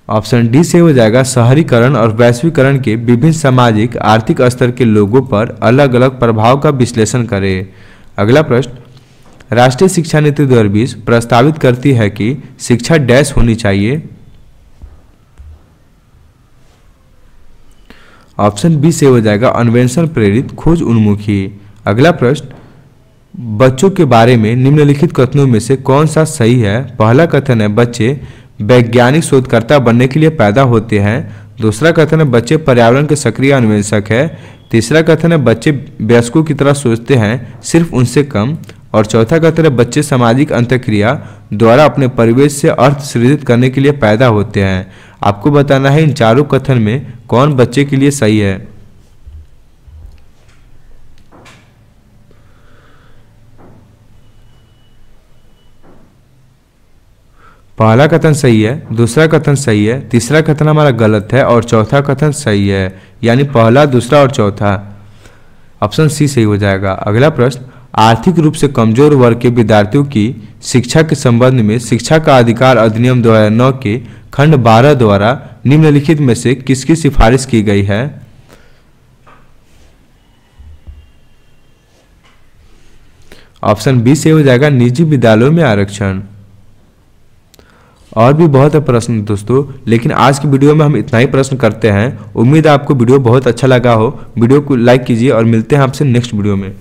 ऑप्शन डी से हो जाएगा शहरीकरण और वैश्वीकरण के विभिन्न सामाजिक आर्थिक स्तर के लोगों पर अलग अलग प्रभाव का विश्लेषण करें। अगला प्रश्न, राष्ट्रीय शिक्षा नीति 2020 प्रस्तावित करती है कि शिक्षा डैश होनी चाहिए। ऑप्शन बी से हो जाएगा अन्वेषण प्रेरित खोज उन्मुखी। अगला प्रश्न, बच्चों के बारे में निम्नलिखित कथनों में से कौन सा सही है? पहला कथन है बच्चे वैज्ञानिक शोधकर्ता बनने के लिए पैदा होते हैं। दूसरा कथन है बच्चे पर्यावरण के सक्रिय अन्वेषक है। तीसरा कथन है बच्चे वयस्कों की तरह सोचते हैं सिर्फ उनसे कम। और चौथा कथन है बच्चे सामाजिक अंतःक्रिया द्वारा अपने परिवेश से अर्थ सृजित करने के लिए पैदा होते हैं। आपको बताना है इन चारों कथन में कौन बच्चे के लिए सही है। पहला कथन सही है, दूसरा कथन सही है, तीसरा कथन हमारा गलत है और चौथा कथन सही है, यानी पहला, दूसरा और चौथा। ऑप्शन सी सही हो जाएगा। अगला प्रश्न, आर्थिक रूप से कमजोर वर्ग के विद्यार्थियों की शिक्षा के संबंध में शिक्षा का अधिकार अधिनियम 2009 के खंड 12 द्वारा निम्नलिखित में से किसकी सिफारिश की गई है? ऑप्शन बी से हो जाएगा निजी विद्यालयों में आरक्षण। और भी बहुत है प्रश्न दोस्तों, लेकिन आज की वीडियो में हम इतना ही प्रश्न करते हैं। उम्मीद है आपको वीडियो बहुत अच्छा लगा हो। वीडियो को लाइक कीजिए और मिलते हैं आपसे नेक्स्ट वीडियो में।